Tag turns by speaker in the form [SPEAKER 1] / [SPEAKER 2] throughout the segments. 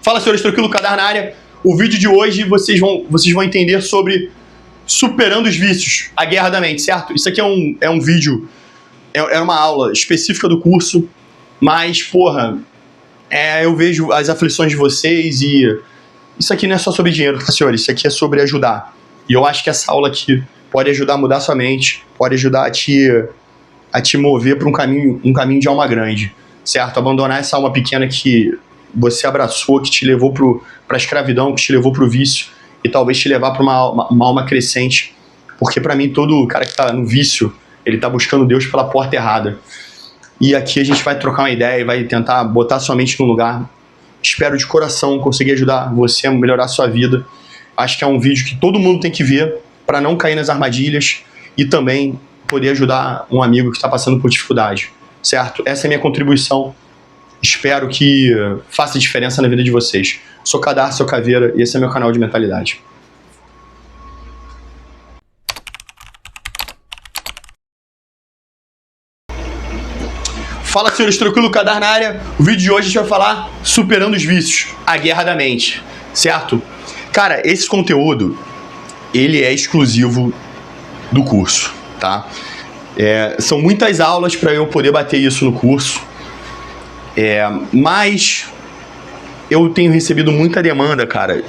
[SPEAKER 1] Fala, senhores, Tranquilo, Cadar na área. O vídeo de hoje vocês vão entender sobre superando os vícios, a guerra da mente, certo? Isso aqui é um vídeo, é uma aula específica do curso, mas, porra, eu vejo as aflições de vocês e isso aqui não é só sobre dinheiro, tá, senhores? Isso aqui é sobre ajudar. E eu acho que essa aula aqui pode ajudar a mudar sua mente, pode ajudar a te mover para um caminho de alma grande, certo? Abandonar essa alma pequena que você abraçou, que te levou para a escravidão, que te levou para o vício e talvez te levar para uma alma crescente. Porque para mim todo cara que está no vício, ele está buscando Deus pela porta errada. E aqui a gente vai trocar uma ideia e vai tentar botar sua mente no lugar. Espero de coração conseguir ajudar você a melhorar a sua vida. Acho que é um vídeo que todo mundo tem que ver para não cair nas armadilhas e também poder ajudar um amigo que está passando por dificuldade, certo? Essa é a minha contribuição. Espero que faça diferença na vida de vocês. Sou Cadar, sou Caveira e esse é meu canal de mentalidade. Fala, senhores, Tranquilo, Cadar na área. O vídeo de hoje a gente vai falar superando os vícios, a guerra da mente, certo? Cara, esse conteúdo, ele é exclusivo do curso, tá? São muitas aulas para eu poder bater isso no curso. Mas eu tenho recebido muita demanda, cara,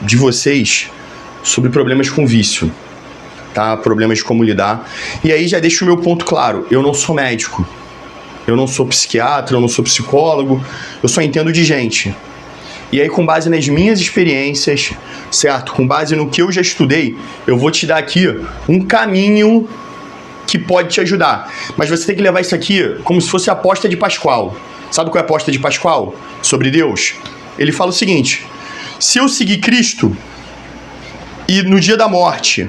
[SPEAKER 1] de vocês sobre problemas com vício, tá? Problemas de como lidar. E aí já deixo o meu ponto claro, eu não sou médico, eu não sou psiquiatra, eu não sou psicólogo, eu só entendo de gente. E aí, com base nas minhas experiências, certo? Com base no que eu já estudei, eu vou te dar aqui um caminho que pode te ajudar. Mas você tem que levar isso aqui como se fosse a aposta de Pascoal. Sabe qual é a aposta de Pascoal sobre Deus? Ele fala o seguinte: se eu seguir Cristo e no dia da morte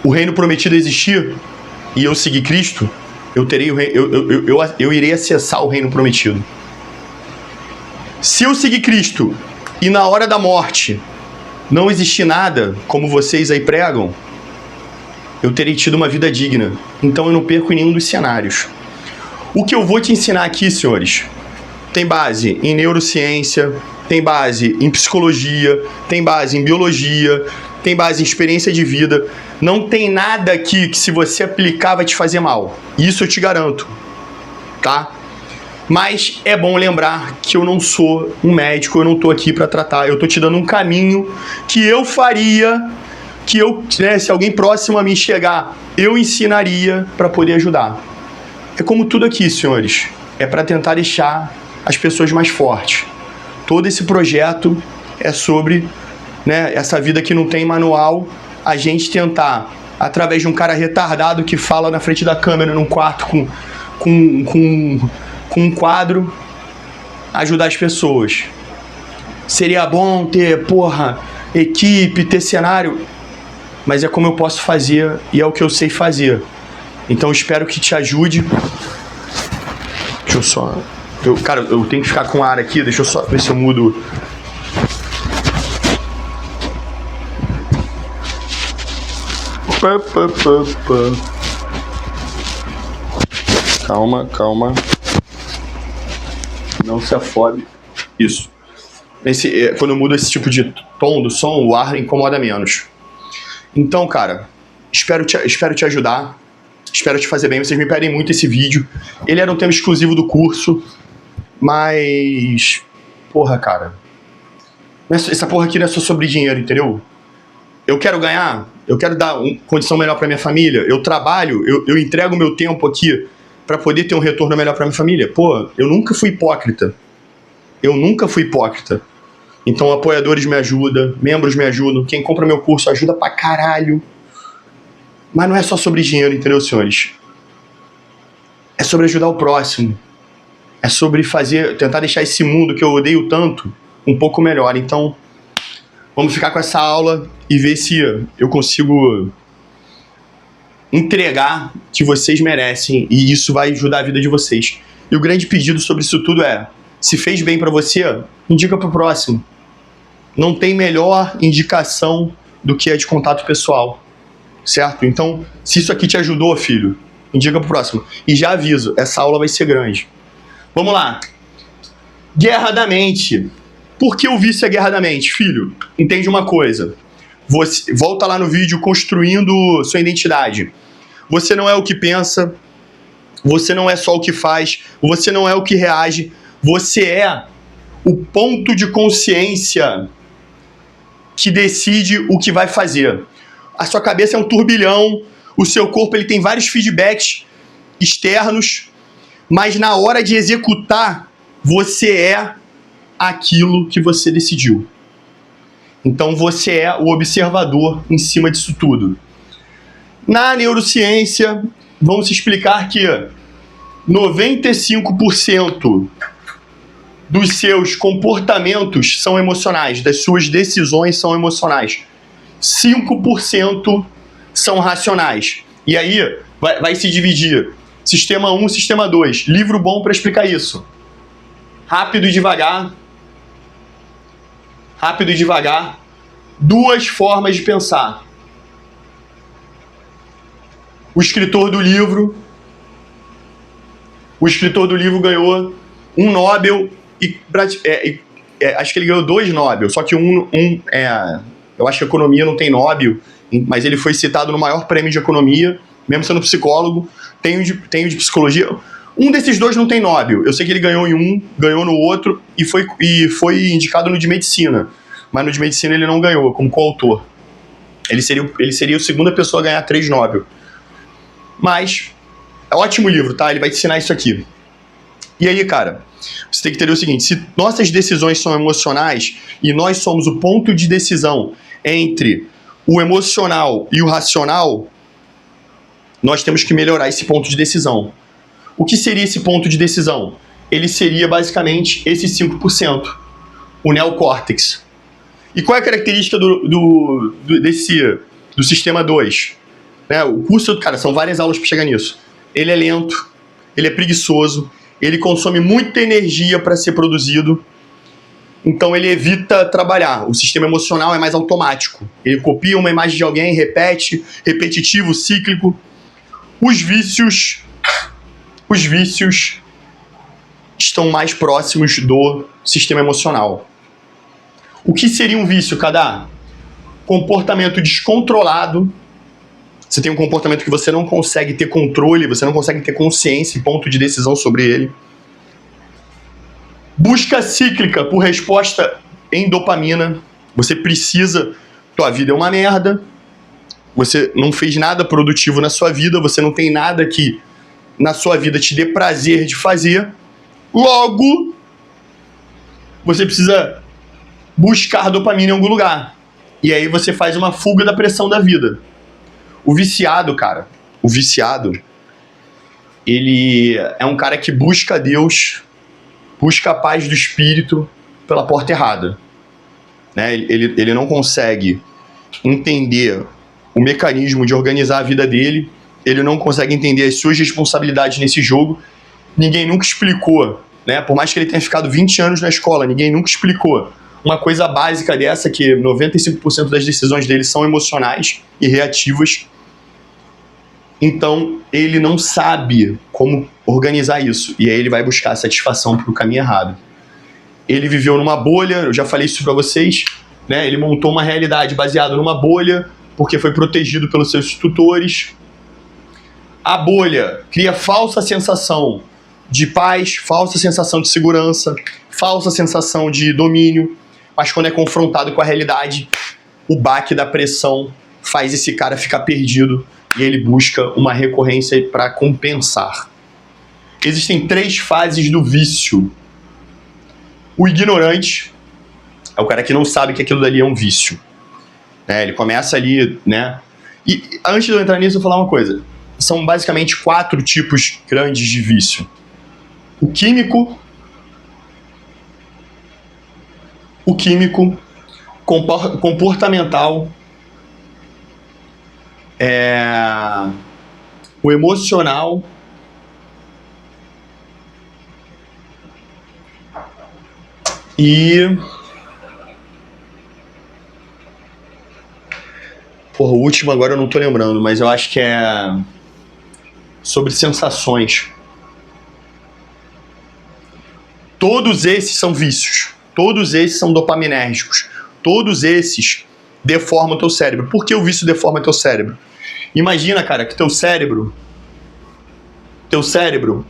[SPEAKER 1] o reino prometido existir e eu seguir Cristo, eu irei acessar o reino prometido. Se eu seguir Cristo e na hora da morte não existir nada, como vocês aí pregam, eu terei tido uma vida digna. Então eu não perco em nenhum dos cenários. O que eu vou te ensinar aqui, senhores, tem base em neurociência, tem base em psicologia, tem base em biologia, tem base em experiência de vida. Não tem nada aqui que se você aplicar vai te fazer mal. Isso eu te garanto, tá? Mas é bom lembrar que eu não sou um médico, eu não tô aqui para tratar. Eu tô te dando um caminho que eu faria, se alguém próximo a mim chegar, eu ensinaria para poder ajudar. É como tudo aqui, senhores. É para tentar deixar as pessoas mais fortes. Todo esse projeto é sobre, essa vida que não tem manual, a gente tentar, através de um cara retardado que fala na frente da câmera num quarto com um quadro, ajudar as pessoas. Seria bom ter, equipe, ter cenário, mas é como eu posso fazer e é o que eu sei fazer. Então espero que te ajude. Deixa eu só... Cara, eu tenho que ficar com ar aqui, deixa eu só ver se eu mudo. Calma. Não se afobe. Isso. Quando eu mudo esse tipo de tom do som, o ar incomoda menos. Então, cara, espero te ajudar. Espero te fazer bem. Vocês me pedem muito esse vídeo. Ele era um tema exclusivo do curso. Mas... cara. Essa porra aqui não é só sobre dinheiro, entendeu? Eu quero ganhar. Eu quero dar uma condição melhor pra minha família. Eu trabalho. Eu entrego meu tempo aqui pra poder ter um retorno melhor pra minha família. Eu nunca fui hipócrita. Então apoiadores me ajudam, membros me ajudam, quem compra meu curso ajuda pra caralho. Mas não é só sobre dinheiro, entendeu, senhores? É sobre ajudar o próximo. É sobre tentar deixar esse mundo que eu odeio tanto um pouco melhor. Então, vamos ficar com essa aula e ver se eu consigo entregar o que vocês merecem e isso vai ajudar a vida de vocês. E o grande pedido sobre isso tudo é: se fez bem pra você, indica pro próximo. Não tem melhor indicação do que a de contato pessoal, certo? Então, se isso aqui te ajudou, filho, indica pro próximo. E já aviso, essa aula vai ser grande. Vamos lá. Guerra da mente. Por que o vício é guerra da mente? Filho, entende uma coisa. Você volta lá no vídeo construindo sua identidade. Você não é o que pensa, você não é só o que faz, você não é o que reage, você é o ponto de consciência que decide o que vai fazer. A sua cabeça é um turbilhão, o seu corpo ele tem vários feedbacks externos, mas na hora de executar, você é aquilo que você decidiu. Então você é o observador em cima disso tudo. Na neurociência, vamos explicar que 95% dos seus comportamentos são emocionais, das suas decisões são emocionais. 5% são racionais. E aí vai se dividir. Sistema 1, sistema 2. Livro bom para explicar isso. Rápido e devagar. Rápido e devagar. 2 formas de pensar. O escritor do livro ganhou um Nobel acho que ele ganhou 2 Nobel, só que eu acho que a economia não tem Nobel, mas ele foi citado no maior prêmio de economia, mesmo sendo psicólogo. Tem o de psicologia. Um desses 2 não tem Nobel. Eu sei que ele ganhou em um, ganhou no outro e foi indicado no de medicina. Mas no de medicina ele não ganhou como coautor. Ele seria a segunda pessoa a ganhar 3 Nobel. Mas é um ótimo livro, tá? Ele vai te ensinar isso aqui. E aí, cara, você tem que entender o seguinte: se nossas decisões são emocionais e nós somos o ponto de decisão entre o emocional e o racional, nós temos que melhorar esse ponto de decisão. O que seria esse ponto de decisão? Ele seria basicamente esses 5%, o neocórtex. E qual é a característica do sistema 2? Né? O curso, cara, são várias aulas para chegar nisso. Ele é lento, ele é preguiçoso, ele consome muita energia para ser produzido, então ele evita trabalhar. O sistema emocional é mais automático. Ele copia uma imagem de alguém, repete, repetitivo, cíclico. Os vícios estão mais próximos do sistema emocional. O que seria um vício, Kadá? Comportamento descontrolado. Você tem um comportamento que você não consegue ter controle, você não consegue ter consciência e ponto de decisão sobre ele. Busca cíclica por resposta em dopamina. Você precisa... Tua vida é uma merda. Você não fez nada produtivo na sua vida. Você não tem nada que na sua vida te dê prazer de fazer. Logo, você precisa buscar dopamina em algum lugar. E aí você faz uma fuga da pressão da vida. O viciado, cara, ele é um cara que busca Deus, busca a paz do espírito pela porta errada. Né? Ele não consegue entender o mecanismo de organizar a vida dele, ele não consegue entender as suas responsabilidades nesse jogo. Ninguém nunca explicou, né? Por mais que ele tenha ficado 20 anos na escola, ninguém nunca explicou uma coisa básica dessa, que 95% das decisões dele são emocionais e reativas. Então, ele não sabe como organizar isso. E aí ele vai buscar a satisfação pro caminho errado. Ele viveu numa bolha, eu já falei isso pra vocês, né? Ele montou uma realidade baseada numa bolha, porque foi protegido pelos seus tutores. A bolha cria falsa sensação de paz, falsa sensação de segurança, falsa sensação de domínio. Mas quando é confrontado com a realidade, o baque da pressão faz esse cara ficar perdido e ele busca uma recorrência para compensar. Existem 3 fases do vício. O ignorante é o cara que não sabe que aquilo dali é um vício. Ele começa ali, né? E antes de eu entrar nisso, eu vou falar uma coisa. São basicamente 4 tipos grandes de vício. O químico, comportamental, o emocional e... Porra, o último agora eu não tô lembrando, mas eu acho que é sobre sensações. Todos esses são vícios. Todos esses são dopaminérgicos. Todos esses deformam o teu cérebro. Por que o vício deforma o teu cérebro? Imagina, cara, que teu cérebro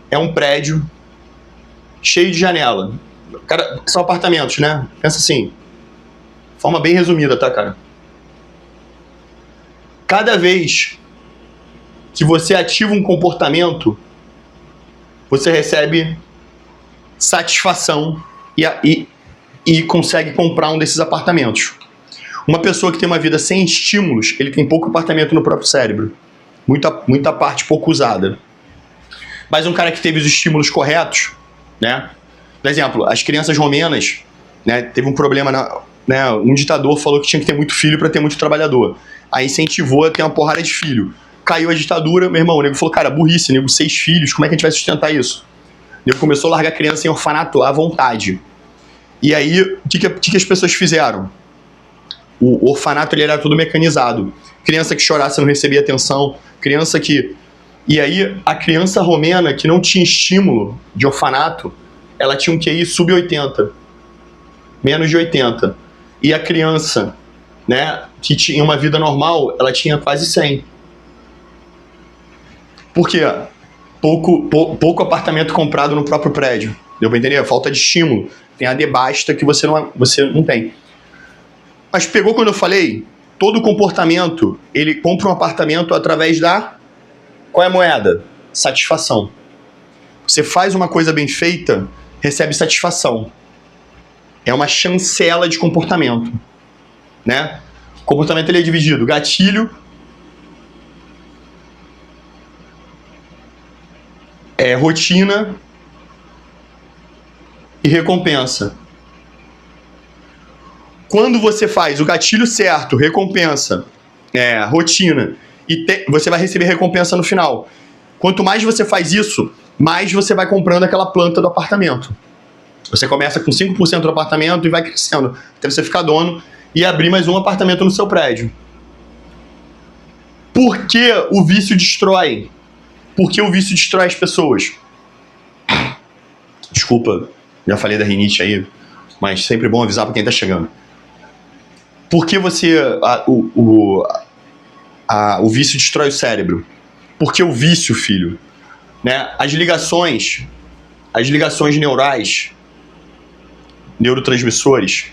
[SPEAKER 1] é um prédio cheio de janela. Cara, são apartamentos, né? Pensa assim, de forma bem resumida, tá, cara? Cada vez que você ativa um comportamento, você recebe satisfação e consegue comprar um desses apartamentos. Uma pessoa que tem uma vida sem estímulos, ele tem pouco apartamento no próprio cérebro. Muita parte pouco usada. Mas um cara que teve os estímulos corretos, né? Por exemplo, as crianças romenas, né? Teve um problema, né? Um ditador falou que tinha que ter muito filho para ter muito trabalhador. Aí incentivou a ter uma porrada de filho. Caiu a ditadura, meu irmão, o nego falou, cara, burrice, nego, 6 filhos, como é que a gente vai sustentar isso? O nego começou a largar a criança em orfanato à vontade. E aí, o que as pessoas fizeram? O orfanato ele era tudo mecanizado. Criança que chorasse não recebia atenção, criança que... E aí, a criança romena que não tinha estímulo de orfanato, ela tinha um QI sub-80, menos de 80. E a criança, né, que tinha uma vida normal, ela tinha quase 100. Por quê? Pouco apartamento comprado no próprio prédio. Deu pra entender? Falta de estímulo. Tem a debasta que você não tem. Mas pegou quando eu falei? Todo comportamento, ele compra um apartamento através da... Qual é a moeda? Satisfação. Você faz uma coisa bem feita, recebe satisfação. É uma chancela de comportamento, né? O comportamento ele é dividido. Gatilho, rotina e recompensa. Quando você faz o gatilho certo, recompensa, rotina, e você vai receber recompensa no final. Quanto mais você faz isso, mais você vai comprando aquela planta do apartamento. Você começa com 5% do apartamento e vai crescendo, até você ficar dono e abrir mais um apartamento no seu prédio. Por que o vício destrói? Por que o vício destrói as pessoas? Desculpa, já falei da rinite aí, mas sempre bom avisar para quem está chegando. Por que o vício destrói o cérebro? Porque o vício, filho, né? As ligações neurais, neurotransmissores,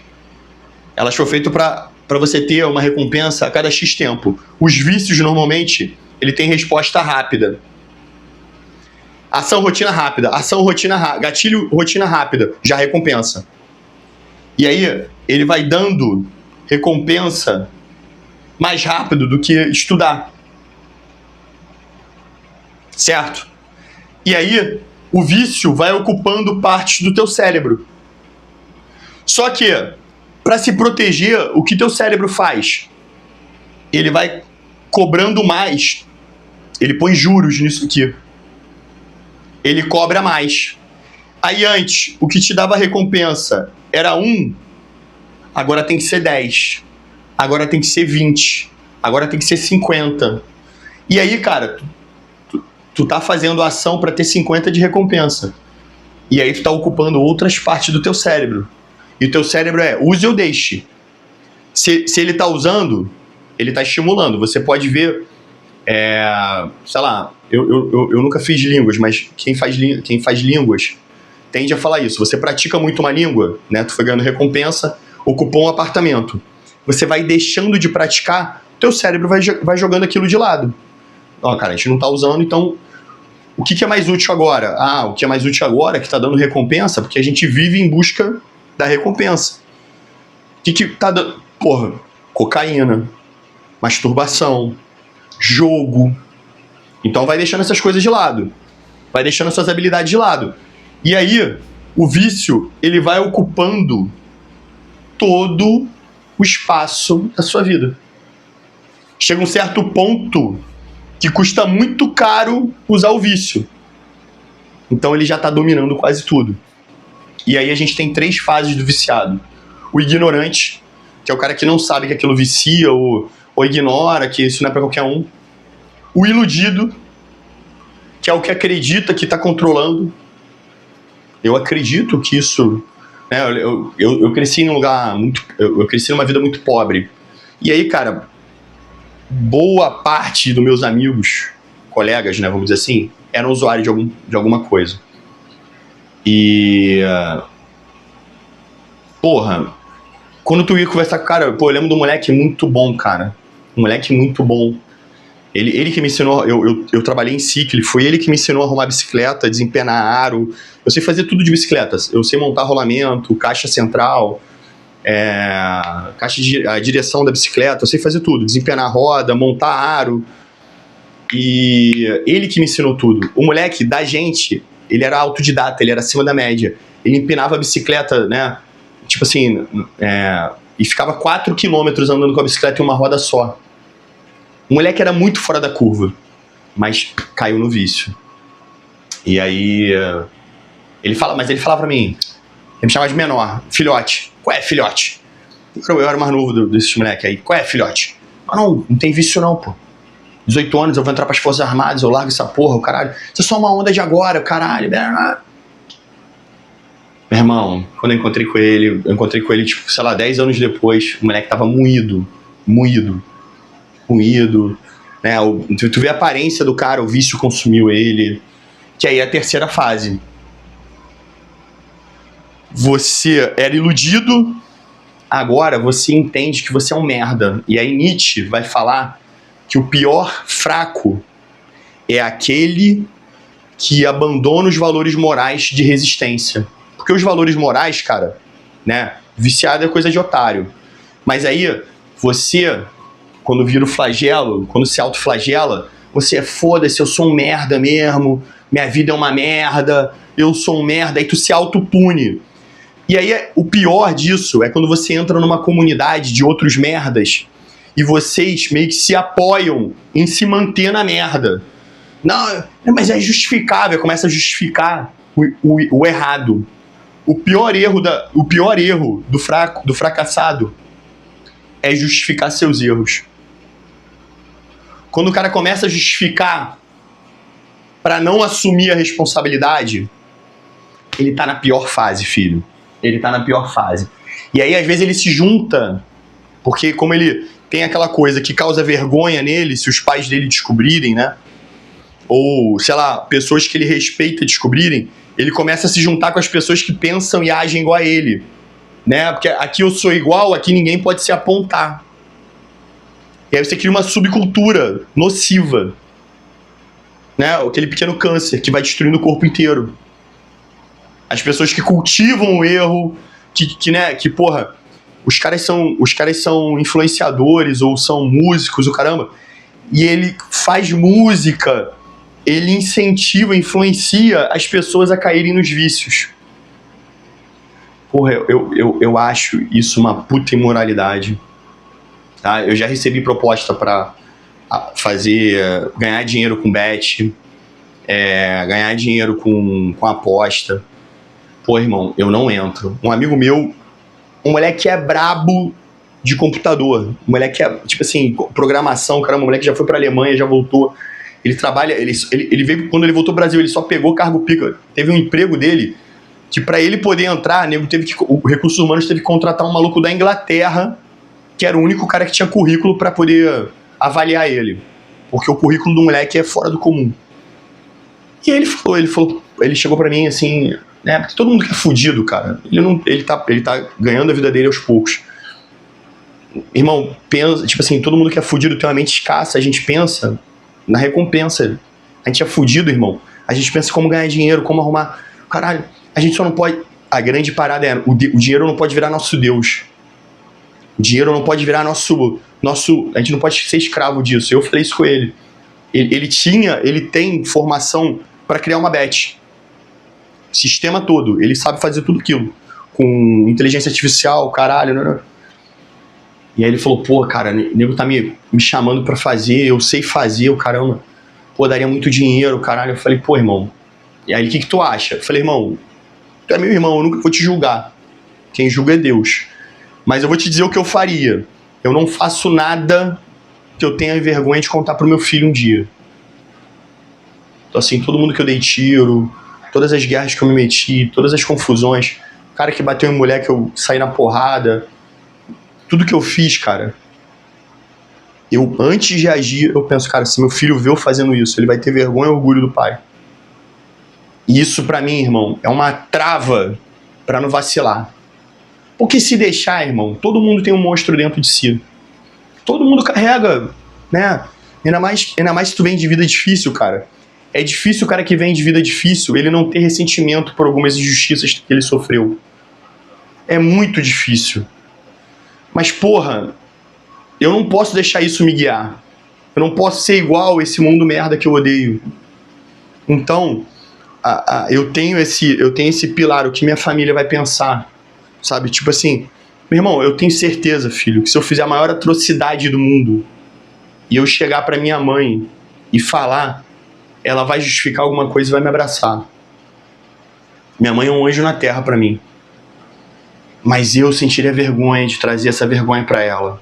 [SPEAKER 1] elas foram feitas para você ter uma recompensa a cada X tempo. Os vícios, normalmente, ele tem resposta rápida. Ação, rotina rápida. Gatilho, rotina rápida. Já recompensa. E aí, ele vai dando recompensa mais rápido do que estudar. Certo? E aí, o vício vai ocupando partes do teu cérebro. Só que, para se proteger, o que teu cérebro faz? Ele vai cobrando mais. Ele põe juros nisso aqui. Ele cobra mais. Aí antes, o que te dava recompensa era 1, agora tem que ser 10. Agora tem que ser 20. Agora tem que ser 50. E aí, cara, tu tá fazendo ação para ter 50 de recompensa. E aí tu tá ocupando outras partes do teu cérebro. E o teu cérebro use ou deixe. Se ele tá usando, ele tá estimulando. Você pode ver, sei lá, eu nunca fiz línguas, mas quem faz línguas tende a falar isso. Você pratica muito uma língua, né? Tu foi ganhando recompensa, ocupou um apartamento. Você vai deixando de praticar, teu cérebro vai jogando aquilo de lado. Ó, cara, a gente não tá usando, então o que é mais útil agora? O que é mais útil agora é que tá dando recompensa, porque a gente vive em busca da recompensa. O que tá dando? Porra, cocaína, masturbação, jogo. Então vai deixando essas coisas de lado. Vai deixando suas habilidades de lado. E aí, o vício, ele vai ocupando todo o espaço da sua vida. Chega um certo ponto que custa muito caro usar o vício. Então ele já está dominando quase tudo. E aí a gente tem 3 fases do viciado. O ignorante, que é o cara que não sabe que aquilo vicia ou ignora que isso não é para qualquer um. O iludido, que é o que acredita que está controlando. Eu acredito que isso... Né, eu cresci num lugar muito... Eu cresci numa vida muito pobre. E aí, cara, boa parte dos meus amigos, colegas, né, vamos dizer assim, eram usuários de alguma coisa. E... porra, quando tu ia conversar com o cara, pô, eu lembro de um moleque muito bom, cara. Um moleque muito bom. Ele que me ensinou, eu trabalhei em ciclo, foi ele que me ensinou a arrumar bicicleta, desempenar aro. Eu sei fazer tudo de bicicletas. Eu sei montar rolamento, caixa central, a direção da bicicleta, eu sei fazer tudo. Desempenar roda, montar aro. E ele que me ensinou tudo. O moleque da gente, ele era autodidata, ele era acima da média. Ele empinava a bicicleta, né? Tipo assim, e ficava 4 quilômetros andando com a bicicleta em uma roda só. O moleque era muito fora da curva, mas caiu no vício. E aí, ele falava pra mim, ele me chamava de menor, filhote. Qual é, filhote? Eu era o mais novo desses moleques aí. Qual é, filhote? Não tem vício não, pô. 18 anos, eu vou entrar pras Forças Armadas, eu largo essa porra, o caralho. Isso é só uma onda de agora, o caralho. Meu irmão, quando eu encontrei com ele, tipo, sei lá, 10 anos depois, o moleque tava moído, né? Tu vê a aparência do cara, o vício consumiu ele. Que aí é a terceira fase. Você era iludido, agora você entende que você é um merda. E aí Nietzsche vai falar que o pior fraco é aquele que abandona os valores morais de resistência. Porque os valores morais, cara, né? Viciado é coisa de otário. Mas aí, você, quando vira o flagelo, quando se autoflagela, você foda-se, eu sou um merda mesmo, minha vida é uma merda, eu sou um merda, aí tu se autopune. E aí, o pior disso é quando você entra numa comunidade de outros merdas e vocês meio que se apoiam em se manter na merda. Não, mas é justificável, começa a justificar o errado. O pior erro do fracassado é justificar seus erros. Quando o cara começa a justificar para não assumir a responsabilidade, ele tá na pior fase, filho. Ele tá na pior fase. E aí, às vezes, ele se junta, porque como ele tem aquela coisa que causa vergonha nele, se os pais dele descobrirem, né? Ou, sei lá, pessoas que ele respeita descobrirem, ele começa a se juntar com as pessoas que pensam e agem igual a ele, né? Porque aqui eu sou igual, aqui ninguém pode se apontar. E aí você cria uma subcultura nociva, né? Aquele pequeno câncer que vai destruindo o corpo inteiro. As pessoas que cultivam o erro, que porra, os caras são influenciadores ou são músicos, o caramba, e ele faz música, ele incentiva, influencia as pessoas a caírem nos vícios. Porra, eu acho isso uma puta imoralidade. Tá? Eu já recebi proposta pra ganhar dinheiro com bet, ganhar dinheiro com aposta. Pô, irmão, eu não entro. Um amigo meu, um moleque é brabo de computador. Um moleque é, tipo assim, programação, caramba, um moleque já foi pra Alemanha, já voltou. Ele trabalha, ele veio, quando ele voltou ao Brasil, ele só pegou cargo pica. Teve um emprego dele, que pra ele poder entrar, o Recursos Humanos teve que contratar um maluco da Inglaterra, que era o único cara que tinha currículo pra poder avaliar ele. Porque o currículo do moleque é fora do comum. E aí ele chegou pra mim assim, né, porque todo mundo que é fudido, cara, ele tá ganhando a vida dele aos poucos. Irmão, pensa, tipo assim, todo mundo que é fudido tem uma mente escassa, a gente pensa na recompensa. A gente é fudido, irmão. A gente pensa como ganhar dinheiro, como arrumar. Caralho, a gente só não pode. A grande parada é: o dinheiro não pode virar nosso Deus. O dinheiro não pode virar nosso. A gente não pode ser escravo disso. Eu falei isso com ele. Ele tem formação para criar uma bet. Sistema todo. Ele sabe fazer tudo aquilo. Com inteligência artificial, caralho. Né? E aí ele falou, pô, cara, o nego tá me chamando pra fazer, eu sei fazer, o caramba. Pô, daria muito dinheiro, caralho. Eu falei, pô, irmão. E aí, o que tu acha? Eu falei, irmão, tu é meu irmão, eu nunca vou te julgar. Quem julga é Deus. Mas eu vou te dizer o que eu faria. Eu não faço nada que eu tenha vergonha de contar pro meu filho um dia. Então, assim, todo mundo que eu dei tiro, todas as guerras que eu me meti, todas as confusões, cara que bateu em mulher que eu saí na porrada, tudo que eu fiz, cara, eu, antes de agir, eu penso, cara, se meu filho vê eu fazendo isso, ele vai ter vergonha e orgulho do pai. E isso pra mim, irmão, é uma trava pra não vacilar. Porque se deixar, irmão, todo mundo tem um monstro dentro de si. Todo mundo carrega, né? Ainda mais se tu vem de vida difícil, cara. É difícil o cara que vem de vida difícil, ele não ter ressentimento por algumas injustiças que ele sofreu. É muito difícil. Mas, porra, eu não posso deixar isso me guiar. Eu não posso ser igual a esse mundo merda que eu odeio. Então, eu tenho esse pilar, o que minha família vai pensar. Sabe? Tipo assim, meu irmão, eu tenho certeza, filho, que se eu fizer a maior atrocidade do mundo e eu chegar pra minha mãe e falar, ela vai justificar alguma coisa e vai me abraçar. Minha mãe é um anjo na terra pra mim. Mas eu sentiria vergonha de trazer essa vergonha pra ela.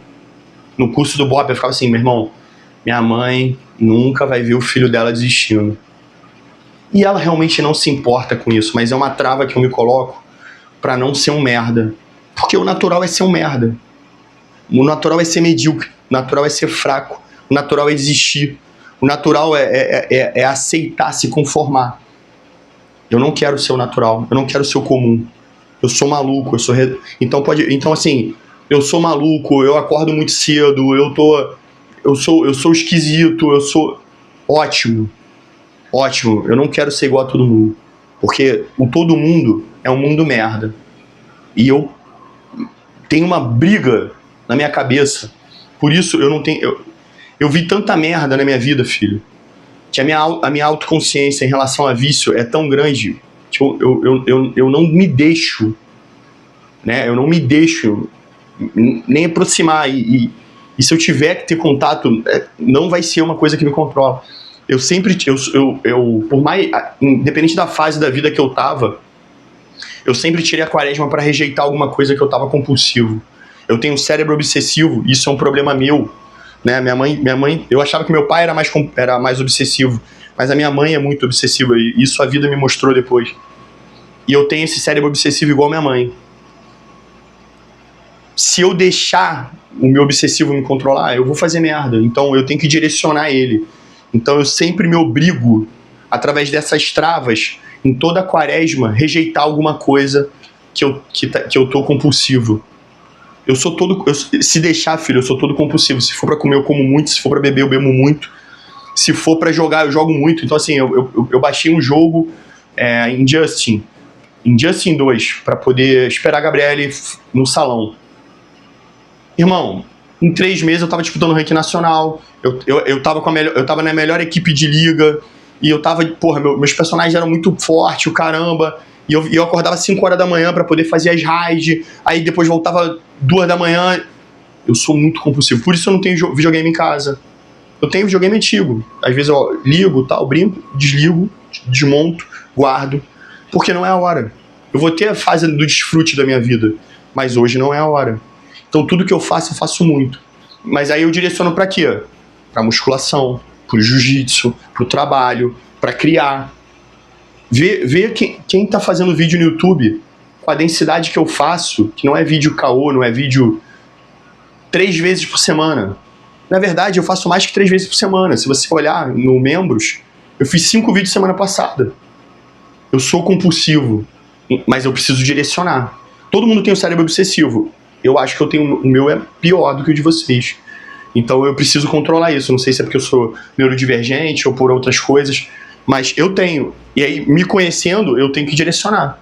[SPEAKER 1] No curso do BOP eu ficava assim, meu irmão, minha mãe nunca vai ver o filho dela desistindo. E ela realmente não se importa com isso, mas é uma trava que eu me coloco pra não ser um merda. Porque o natural é ser um merda. O natural é ser medíocre. O natural é ser fraco. O natural é desistir. O natural é aceitar, se conformar. Eu não quero ser o natural. Eu não quero ser o comum. Eu sou maluco. Então assim, eu sou maluco. Eu acordo muito cedo. Eu sou esquisito. Eu sou ótimo. Ótimo. Eu não quero ser igual a todo mundo. Porque o todo mundo é um mundo merda. E eu tenho uma briga na minha cabeça. Por isso eu não tenho... Eu vi tanta merda na minha vida, filho, que a minha autoconsciência em relação a vício é tão grande que eu não me deixo, né? Eu não me deixo nem aproximar. E se eu tiver que ter contato, não vai ser uma coisa que me controla. Eu sempre... por mais... Independente da fase da vida que eu tava, eu sempre tirei a quaresma para rejeitar alguma coisa que eu tava compulsivo. Eu tenho um cérebro obsessivo, isso é um problema meu. Né? Minha mãe, eu achava que meu pai era mais obsessivo, mas a minha mãe é muito obsessiva, e isso a vida me mostrou depois. E eu tenho esse cérebro obsessivo igual minha mãe. Se eu deixar o meu obsessivo me controlar, eu vou fazer merda. Então eu tenho que direcionar ele. Então eu sempre me obrigo, através dessas travas, em toda a quaresma, rejeitar alguma coisa que eu tô compulsivo. Se deixar, filho, eu sou todo compulsivo. Se for pra comer, eu como muito. Se for pra beber, eu bebo muito. Se for pra jogar, eu jogo muito. Então, assim, eu baixei um jogo Injustice 2, pra poder esperar a Gabriele no salão. Irmão, em 3 meses eu tava disputando ranking nacional. Eu tava na melhor equipe de liga. E eu tava, porra, meus personagens eram muito fortes, o caramba. E eu acordava 5 horas da manhã pra poder fazer as raids. Aí depois voltava 2 da manhã. Eu sou muito compulsivo. Por isso eu não tenho videogame em casa. Eu tenho videogame antigo. Às vezes eu ligo, tal, brinco, desligo, desmonto, guardo. Porque não é a hora. Eu vou ter a fase do desfrute da minha vida. Mas hoje não é a hora. Então tudo que eu faço muito. Mas aí eu direciono pra quê? Pra musculação, pro jiu-jitsu, pro trabalho, pra criar. Vê quem tá fazendo vídeo no YouTube com a densidade que eu faço, que não é vídeo caô, não é vídeo 3 vezes por semana. Na verdade, eu faço mais que 3 vezes por semana. Se você olhar no Membros, eu fiz 5 vídeos semana passada. Eu sou compulsivo, mas eu preciso direcionar. Todo mundo tem um cérebro obsessivo. Eu acho que o meu é pior do que o de vocês. Então eu preciso controlar isso. Não sei se é porque eu sou neurodivergente ou por outras coisas, mas eu tenho. E aí, me conhecendo, eu tenho que direcionar.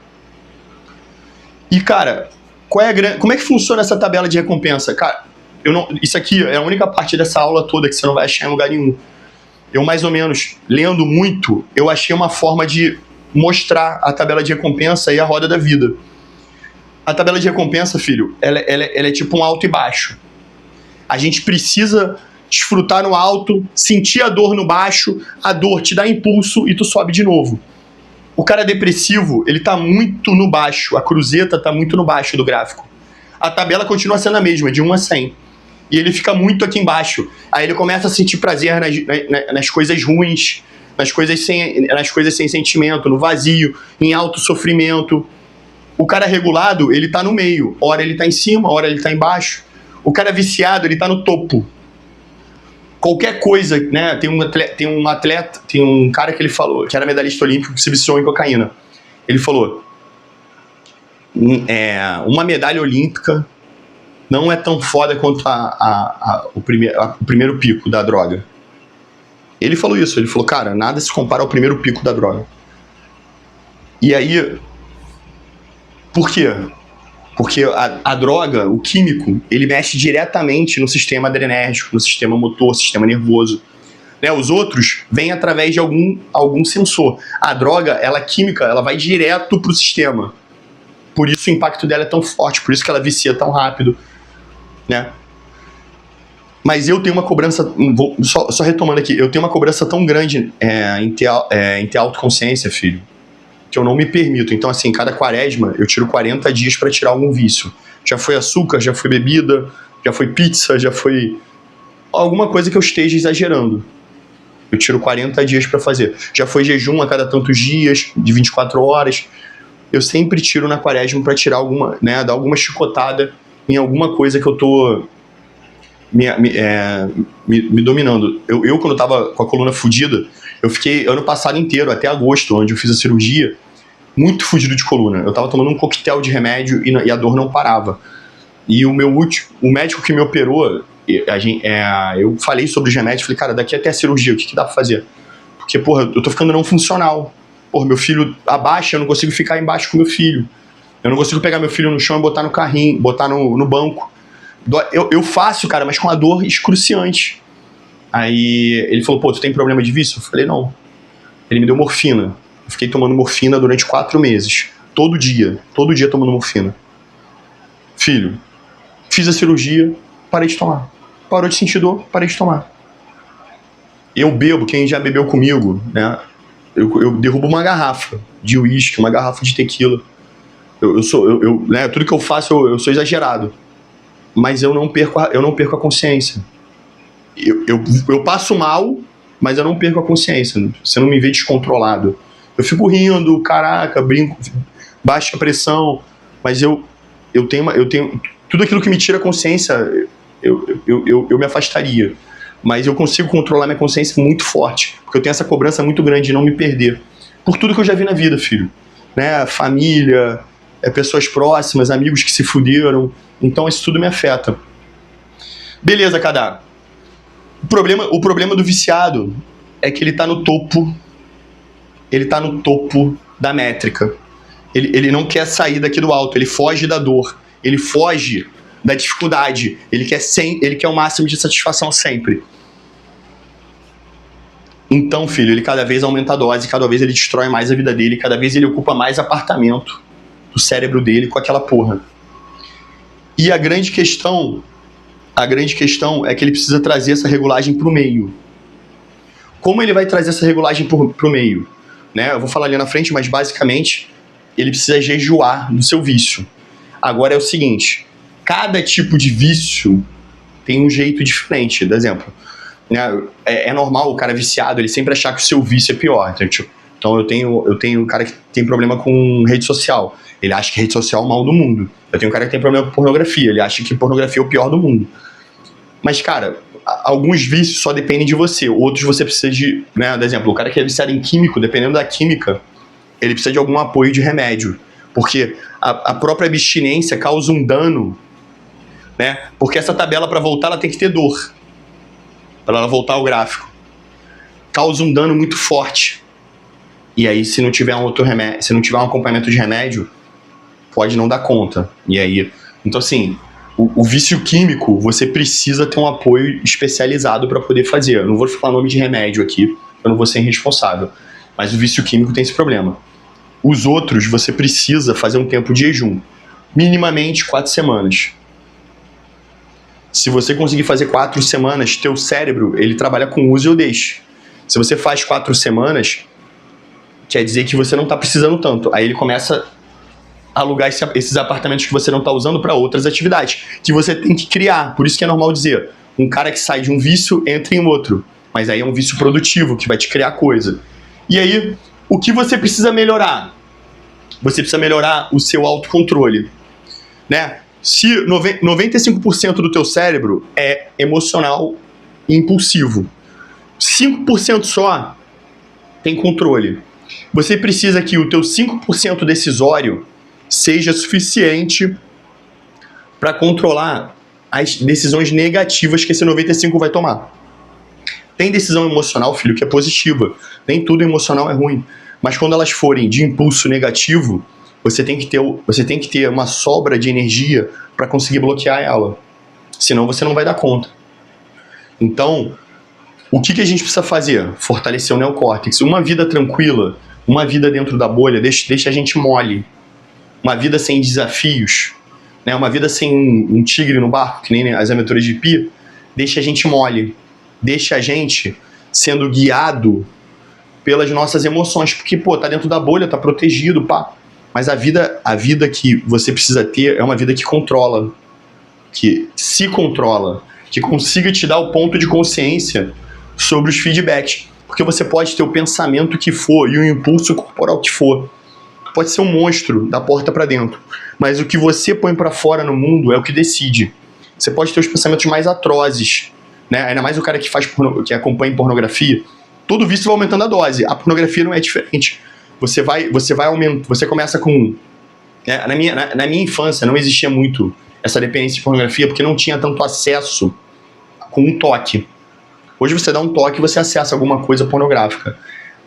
[SPEAKER 1] E, cara, como é que funciona essa tabela de recompensa? Cara, isso aqui é a única parte dessa aula toda que você não vai achar em lugar nenhum. Eu, mais ou menos, lendo muito, eu achei uma forma de mostrar a tabela de recompensa e a roda da vida. A tabela de recompensa, filho, ela é tipo um alto e baixo. A gente precisa desfrutar no alto, sentir a dor no baixo, a dor te dá impulso e tu sobe de novo. O cara depressivo, ele tá muito no baixo, a cruzeta tá muito no baixo do gráfico. A tabela continua sendo a mesma, de 1 a 100. E ele fica muito aqui embaixo. Aí ele começa a sentir prazer nas coisas ruins. nas coisas sem sentimento, no vazio, em alto sofrimento. O cara regulado, ele tá no meio. Ora ele tá em cima, ora ele tá embaixo. O cara viciado, ele tá no topo. Qualquer coisa, né? Tem um cara que ele falou, que era medalhista olímpico, que se viciou em cocaína. Ele falou, uma medalha olímpica não é tão foda quanto o primeiro pico da droga. Ele falou isso, ele falou, cara, nada se compara ao primeiro pico da droga. E aí, por quê? Porque a droga, o químico, ele mexe diretamente no sistema adrenérgico, no sistema motor, sistema nervoso. Né? Os outros vêm através de algum sensor. A droga, química, ela vai direto pro sistema. Por isso o impacto dela é tão forte, por isso que ela vicia tão rápido. Né? Mas eu tenho uma cobrança, só retomando aqui, eu tenho uma cobrança tão grande em ter autoconsciência, filho, que eu não me permito. Então, assim, cada quaresma, eu tiro 40 dias para tirar algum vício. Já foi açúcar, já foi bebida, já foi pizza, já foi alguma coisa que eu esteja exagerando. Eu tiro 40 dias para fazer. Já foi jejum a cada tantos dias, de 24 horas. Eu sempre tiro na quaresma para tirar alguma, né, dar alguma chicotada em alguma coisa que eu tô me dominando. Eu, quando eu tava com a coluna fodida, eu fiquei ano passado inteiro, até agosto, onde eu fiz a cirurgia, muito fudido de coluna. Eu tava tomando um coquetel de remédio e a dor não parava. E o médico que me operou, eu falei sobre os remédios, falei, cara, daqui até a cirurgia, o que dá pra fazer? Porque, porra, eu tô ficando não funcional. Porra, meu filho abaixa, eu não consigo ficar embaixo com meu filho. Eu não consigo pegar meu filho no chão e botar no carrinho, botar no banco. Eu faço, cara, mas com a dor excruciante. Aí ele falou, pô, tu tem problema de vício? Eu falei, não. Ele me deu morfina. Eu fiquei tomando morfina durante 4 meses. Todo dia tomando morfina. Filho, fiz a cirurgia, parei de tomar. Parou de sentir dor, parei de tomar. Eu bebo, quem já bebeu comigo, né? Eu derrubo uma garrafa de uísque, uma garrafa de tequila. Né, tudo que eu faço, eu sou exagerado. Mas eu não perco a consciência. Eu passo mal, mas eu não perco a consciência. Você não me vê descontrolado. Eu fico rindo, caraca, brinco, baixa pressão, mas eu tenho tudo aquilo que me tira a consciência, eu me afastaria. Mas eu consigo controlar minha consciência muito forte, porque eu tenho essa cobrança muito grande de não me perder. Por tudo que eu já vi na vida, filho. Né? Família, pessoas próximas, amigos que se fuderam. Então isso tudo me afeta. Beleza, Kadá. O problema do viciado é que ele tá no topo. Ele tá no topo da métrica. Ele não quer sair daqui do alto. Ele foge da dor. Ele foge da dificuldade. Ele quer o máximo de satisfação sempre. Então, filho, ele cada vez aumenta a dose, cada vez ele destrói mais a vida dele, cada vez ele ocupa mais apartamento do cérebro dele com aquela porra. E a grande questão é que ele precisa trazer essa regulagem pro meio. Como ele vai trazer essa regulagem pro meio? Né? Eu vou falar ali na frente, mas basicamente ele precisa jejuar do seu vício. Agora é o seguinte, cada tipo de vício tem um jeito diferente. Por exemplo, né? É normal o cara viciado, ele sempre achar que o seu vício é pior. Então eu tenho um cara que tem problema com rede social. Ele acha que rede social é o mal do mundo. Eu tenho um cara que tem problema com pornografia. Ele acha que pornografia é o pior do mundo. Mas, cara, alguns vícios só dependem de você. Outros você precisa de... Né, por exemplo, o cara que é viciado em químico, dependendo da química, ele precisa de algum apoio de remédio. Porque a própria abstinência causa um dano, né? Porque essa tabela, para voltar, ela tem que ter dor. Para ela voltar ao gráfico. Causa um dano muito forte. E aí, se não tiver um outro remédio, se não tiver um acompanhamento de remédio, pode não dar conta. E aí, então assim, o vício químico, você precisa ter um apoio especializado para poder fazer. Eu não vou falar nome de remédio aqui, eu não vou ser irresponsável. Mas o vício químico tem esse problema. Os outros, você precisa fazer um tempo de jejum. Minimamente 4 semanas. Se você conseguir fazer 4 semanas, teu cérebro, ele trabalha com uso ou deixe. Se você faz 4 semanas, quer dizer que você não está precisando tanto. Aí ele começa a alugar esses apartamentos que você não está usando para outras atividades, que você tem que criar. Por isso que é normal dizer, um cara que sai de um vício entra em outro. Mas aí é um vício produtivo que vai te criar coisa. E aí, o que você precisa melhorar? Você precisa melhorar o seu autocontrole, né? Se 95% do teu cérebro é emocional e impulsivo, 5% só tem controle. Você precisa que o teu 5% decisório seja suficiente para controlar as decisões negativas que esse 95% vai tomar. Tem decisão emocional, filho, que é positiva. Nem tudo emocional é ruim. Mas quando elas forem de impulso negativo, você tem que ter uma sobra de energia para conseguir bloquear ela. Senão você não vai dar conta. Então, o que a gente precisa fazer? Fortalecer o neocórtex. Uma vida tranquila, uma vida dentro da bolha, deixa a gente mole. Uma vida sem desafios, né? Uma vida sem um tigre no barco, que nem as aventuras de Pi, deixa a gente mole. Deixa a gente sendo guiado pelas nossas emoções. Porque, tá dentro da bolha, tá protegido, pá. Mas a vida que você precisa ter é uma vida que controla, que se controla, que consiga te dar o ponto de consciência sobre os feedbacks. Porque você pode ter o pensamento que for e o impulso corporal que for. Pode ser um monstro da porta para dentro. Mas o que você põe para fora no mundo é o que decide. Você pode ter os pensamentos mais atrozes, né? Ainda mais o cara que acompanha pornografia. Todo vício vai aumentando a dose. A pornografia não é diferente. Você vai aumentando. Você começa com... Na minha infância não existia muito essa dependência de pornografia porque não tinha tanto acesso com um toque. Hoje você dá um toque e você acessa alguma coisa pornográfica.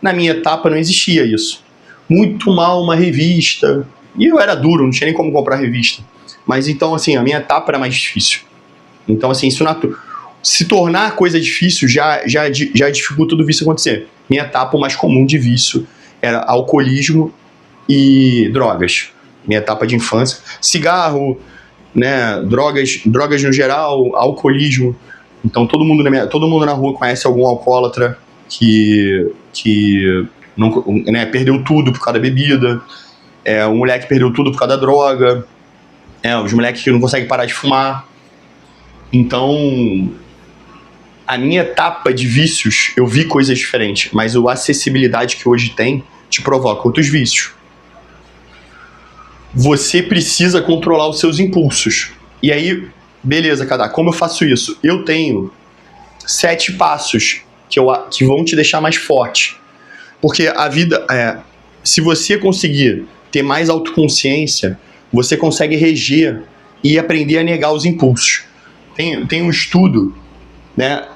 [SPEAKER 1] Na minha etapa não existia isso. Muito mal uma revista. E eu era duro, não tinha nem como comprar revista. Mas então, assim, a minha etapa era mais difícil. Então, assim, se tornar coisa difícil já dificulta do vício acontecer. Minha etapa, o mais comum de vício era alcoolismo e drogas. Minha etapa de infância. Cigarro, né, drogas no geral, alcoolismo. Então todo mundo na rua conhece algum alcoólatra que não, né, perdeu tudo por causa da bebida. Um moleque perdeu tudo por causa da droga. Os moleques que não conseguem parar de fumar. Então, a minha etapa de vícios, eu vi coisas diferentes, mas a acessibilidade que hoje tem te provoca outros vícios. Você precisa controlar os seus impulsos. E aí, beleza, Kadar, como eu faço isso? Eu tenho 7 passos que vão te deixar mais forte. Porque a vida, se você conseguir ter mais autoconsciência, você consegue reger e aprender a negar os impulsos. Tem um estudo, né?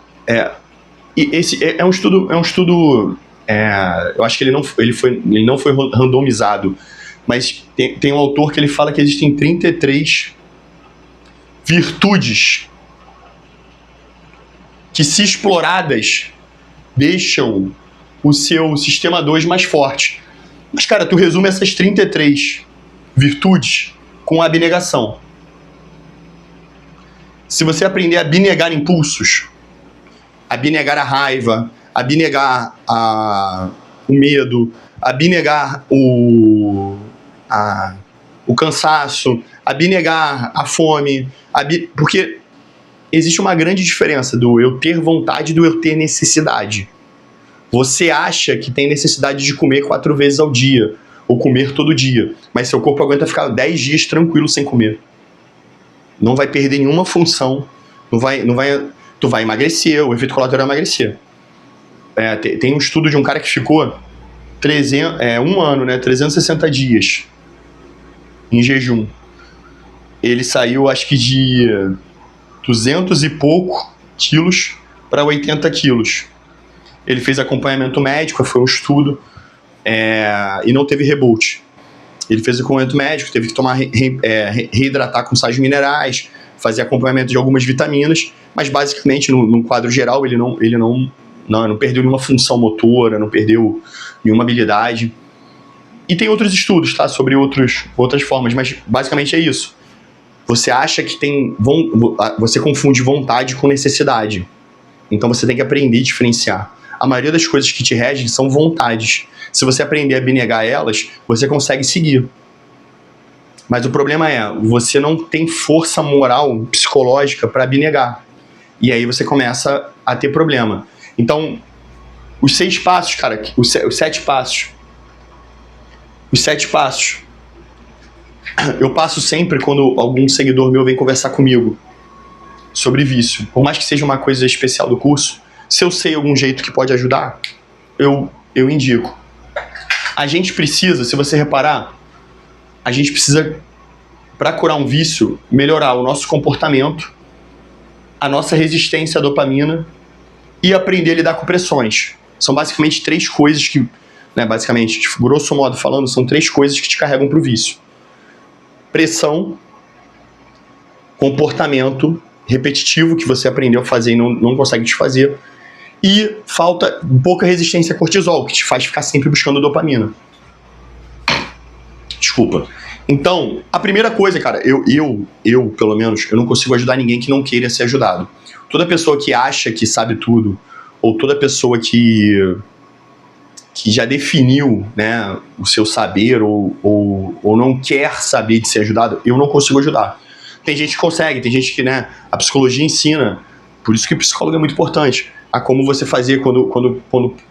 [SPEAKER 1] E esse é um estudo. Eu acho que ele não foi randomizado, mas tem um autor que ele fala que existem 33 virtudes que, se exploradas, deixam o seu sistema 2 mais forte. Mas, cara, tu resume essas 33 virtudes com a abnegação. Se você aprender a abnegar impulsos, abnegar a raiva, abnegar o medo, abnegar o cansaço, abnegar a fome, porque existe uma grande diferença do eu ter vontade e do eu ter necessidade. Você acha que tem necessidade de comer 4 vezes ao dia, ou comer todo dia, mas seu corpo aguenta ficar 10 dias tranquilo sem comer. Não vai perder nenhuma função, tu vai emagrecer, o efeito colateral é emagrecer. Tem um estudo de um cara que ficou 1 ano, né, 360 dias em jejum. Ele saiu, acho que de 200 e pouco quilos para 80 quilos. Ele fez acompanhamento médico, foi um estudo, e não teve reboot. Ele fez acompanhamento médico, teve que reidratar com sais minerais, fazer acompanhamento de algumas vitaminas, mas basicamente, no quadro geral, ele não perdeu nenhuma função motora, não perdeu nenhuma habilidade. E tem outros estudos, tá, sobre outras formas, mas basicamente é isso. Você acha que você confunde vontade com necessidade. Então você tem que aprender a diferenciar. A maioria das coisas que te regem são vontades. Se você aprender a abnegar elas, você consegue seguir. Mas o problema você não tem força moral, psicológica para abnegar. E aí você começa a ter problema. Então, os 6 passos, cara, os 7 passos. Os 7 passos. Eu passo sempre quando algum seguidor meu vem conversar comigo sobre vício. Por mais que seja uma coisa especial do curso, se eu sei algum jeito que pode ajudar, eu indico. A gente precisa, se você reparar, a gente precisa, para curar um vício, melhorar o nosso comportamento, a nossa resistência à dopamina e aprender a lidar com pressões. São basicamente 3 coisas que, né, basicamente, grosso modo falando, são 3 coisas que te carregam para o vício. Pressão, comportamento repetitivo que você aprendeu a fazer e não consegue desfazer, e pouca resistência a cortisol, que te faz ficar sempre buscando dopamina. Desculpa. Então, a primeira coisa, cara, eu pelo menos, eu não consigo ajudar ninguém que não queira ser ajudado. Toda pessoa que acha que sabe tudo, ou toda pessoa que já definiu, né, o seu saber ou não quer saber de ser ajudado, eu não consigo ajudar. Tem gente que consegue, tem gente que, né, a psicologia ensina, por isso que o psicólogo é muito importante, a como você fazer quando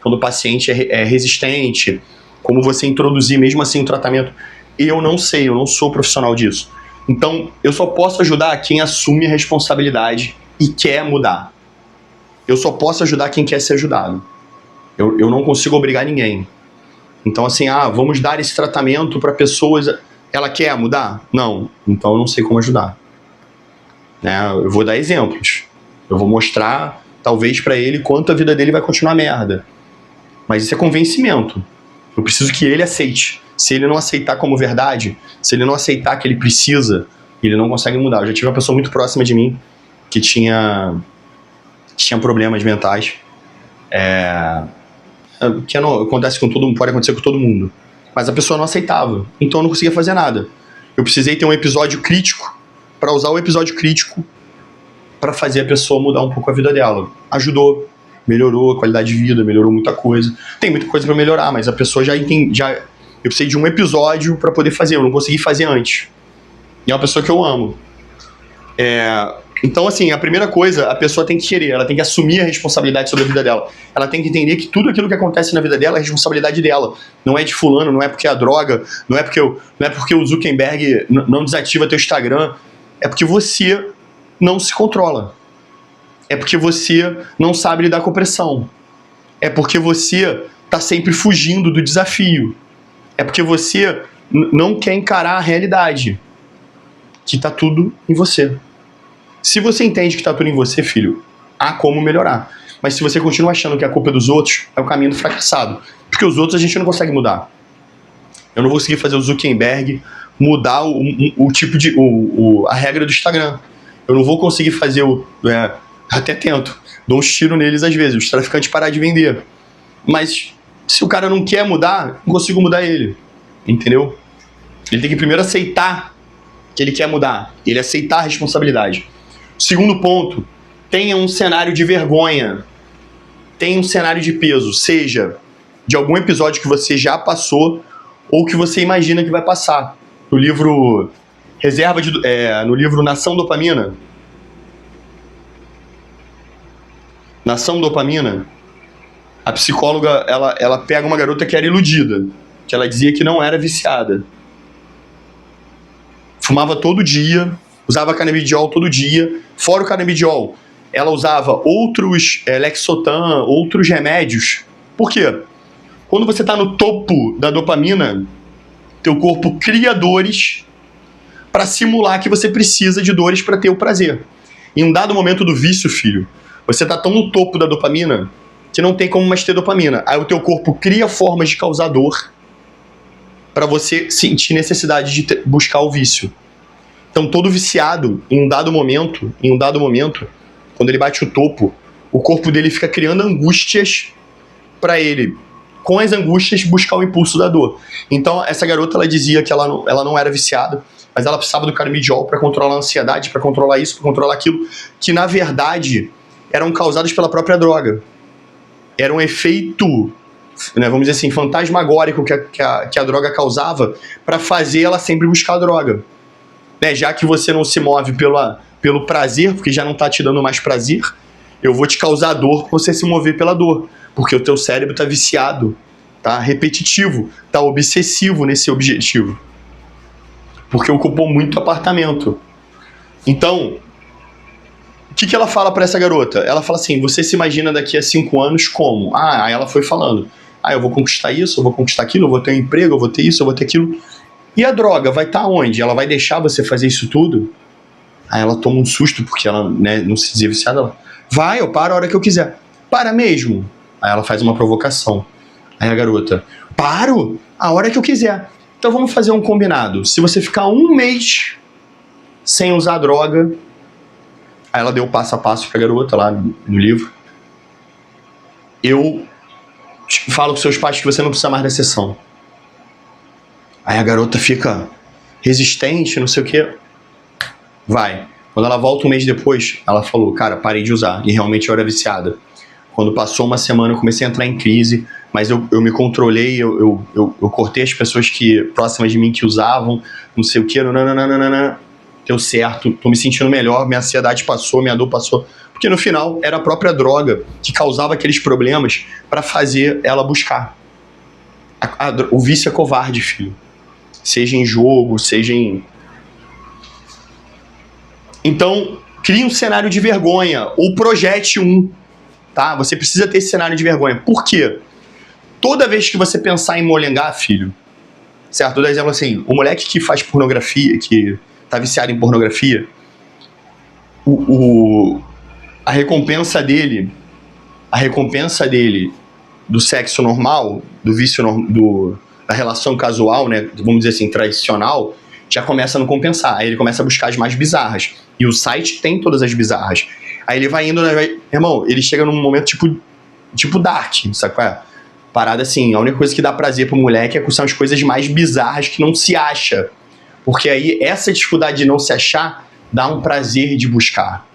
[SPEAKER 1] o paciente é resistente, como você introduzir mesmo assim o tratamento. Eu não sei, eu não sou profissional disso. Então, eu só posso ajudar quem assume a responsabilidade e quer mudar. Eu só posso ajudar quem quer ser ajudado. Eu não consigo obrigar ninguém. Então, assim, vamos dar esse tratamento para pessoas... Ela quer mudar? Não. Então, eu não sei como ajudar. Né? Eu vou dar exemplos. Eu vou mostrar, talvez, para ele quanto a vida dele vai continuar merda. Mas isso é convencimento. Eu preciso que ele aceite. Se ele não aceitar como verdade, se ele não aceitar que ele precisa, ele não consegue mudar. Eu já tive uma pessoa muito próxima de mim que tinha problemas mentais. Que acontece com todo mundo, pode acontecer com todo mundo. Mas a pessoa não aceitava. Então eu não conseguia fazer nada. Eu precisei ter um episódio crítico para usar o episódio crítico para fazer a pessoa mudar um pouco a vida dela. Ajudou, melhorou a qualidade de vida, melhorou muita coisa. Tem muita coisa para melhorar, mas a pessoa já entende. Eu precisei de um episódio para poder fazer, eu não consegui fazer antes. E é uma pessoa que eu amo. Então, assim, a primeira coisa, a pessoa tem que querer, ela tem que assumir a responsabilidade sobre a vida dela. Ela tem que entender que tudo aquilo que acontece na vida dela é responsabilidade dela. Não é de fulano, não é porque é a droga, não é porque o Zuckerberg não desativa teu Instagram. É porque você não se controla. É porque você não sabe lidar com pressão. É porque você tá sempre fugindo do desafio. É porque você não quer encarar a realidade. Que tá tudo em você. Se você entende que tá tudo em você, filho, há como melhorar. Mas se você continua achando que a culpa é dos outros, é o caminho do fracassado. Porque os outros a gente não consegue mudar. Eu não vou conseguir fazer o Zuckerberg mudar o tipo de... a regra do Instagram. Eu não vou conseguir fazer até tento. Dou uns tiros neles às vezes. Os traficantes parar de vender. Mas se o cara não quer mudar, não consigo mudar ele. Entendeu? Ele tem que primeiro aceitar que ele quer mudar. Ele aceitar a responsabilidade. Segundo ponto, tenha um cenário de vergonha. Tenha um cenário de peso. Seja de algum episódio que você já passou ou que você imagina que vai passar. No livro no livro Nação Dopamina. Nação Dopamina, a psicóloga, ela pega uma garota que era iludida, que ela dizia que não era viciada. Fumava todo dia, usava canabidiol todo dia. Fora o canabidiol, ela usava outros Lexotan, outros remédios. Por quê? Quando você está no topo da dopamina, teu corpo cria dores para simular que você precisa de dores para ter o prazer. Em um dado momento do vício, filho, você está tão no topo da dopamina que não tem como mais ter dopamina. Aí o teu corpo cria formas de causar dor para você sentir necessidade de buscar o vício. Então todo viciado, em um dado momento, quando ele bate o topo, o corpo dele fica criando angústias para ele, com as angústias, buscar o impulso da dor. Então essa garota, ela dizia que ela não era viciada, mas ela precisava do canabidiol para controlar a ansiedade, para controlar isso, para controlar aquilo, que na verdade eram causados pela própria droga. Era um efeito, né, vamos dizer assim, fantasmagórico que a droga causava para fazer ela sempre buscar a droga. Né, já que você não se move pelo prazer, porque já não está te dando mais prazer, eu vou te causar dor pra você se mover pela dor. Porque o teu cérebro tá viciado, tá repetitivo, tá obsessivo nesse objetivo. Porque ocupou muito apartamento. Então, o que ela fala pra essa garota? Ela fala assim, você se imagina daqui a 5 anos como? Aí ela foi falando, eu vou conquistar isso, eu vou conquistar aquilo, eu vou ter um emprego, eu vou ter isso, eu vou ter aquilo. E a droga vai estar onde? Ela vai deixar você fazer isso tudo? Aí ela toma um susto, porque ela, né, não se dizia viciada. Ela, vai, eu paro a hora que eu quiser. Para mesmo. Aí ela faz uma provocação. Aí a garota, paro a hora que eu quiser. Então vamos fazer um combinado. Se você ficar 1 mês sem usar droga... Aí ela deu o passo a passo pra garota lá no livro. Eu falo pros seus pais que você não precisa mais da sessão. Aí a garota fica resistente, não sei o que. Vai. Quando ela volta 1 mês depois, ela falou, cara, parei de usar. E realmente eu era viciada. Quando passou 1 semana, eu comecei a entrar em crise. Mas eu me controlei, eu cortei as pessoas próximas de mim que usavam, não sei o que, nananana. Deu certo, tô me sentindo melhor, minha ansiedade passou, minha dor passou. Porque no final era a própria droga que causava aqueles problemas para fazer ela buscar. O vício é covarde, filho. Seja em jogo, seja em... Então, crie um cenário de vergonha, ou projete um, tá? Você precisa ter esse cenário de vergonha. Por quê? Toda vez que você pensar em molengar, filho, certo? Vou dar exemplo assim, o moleque que faz pornografia, que tá viciado em pornografia, a recompensa dele do sexo normal, do vício, da relação casual, né, vamos dizer assim, tradicional, já começa a não compensar. Aí ele começa a buscar as mais bizarras. E o site tem todas as bizarras. Aí ele vai indo, né, irmão, ele chega num momento tipo Dark, sabe qual é? Parada assim, a única coisa que dá prazer pro moleque são as coisas mais bizarras que não se acha. Porque aí essa dificuldade de não se achar dá um prazer de buscar.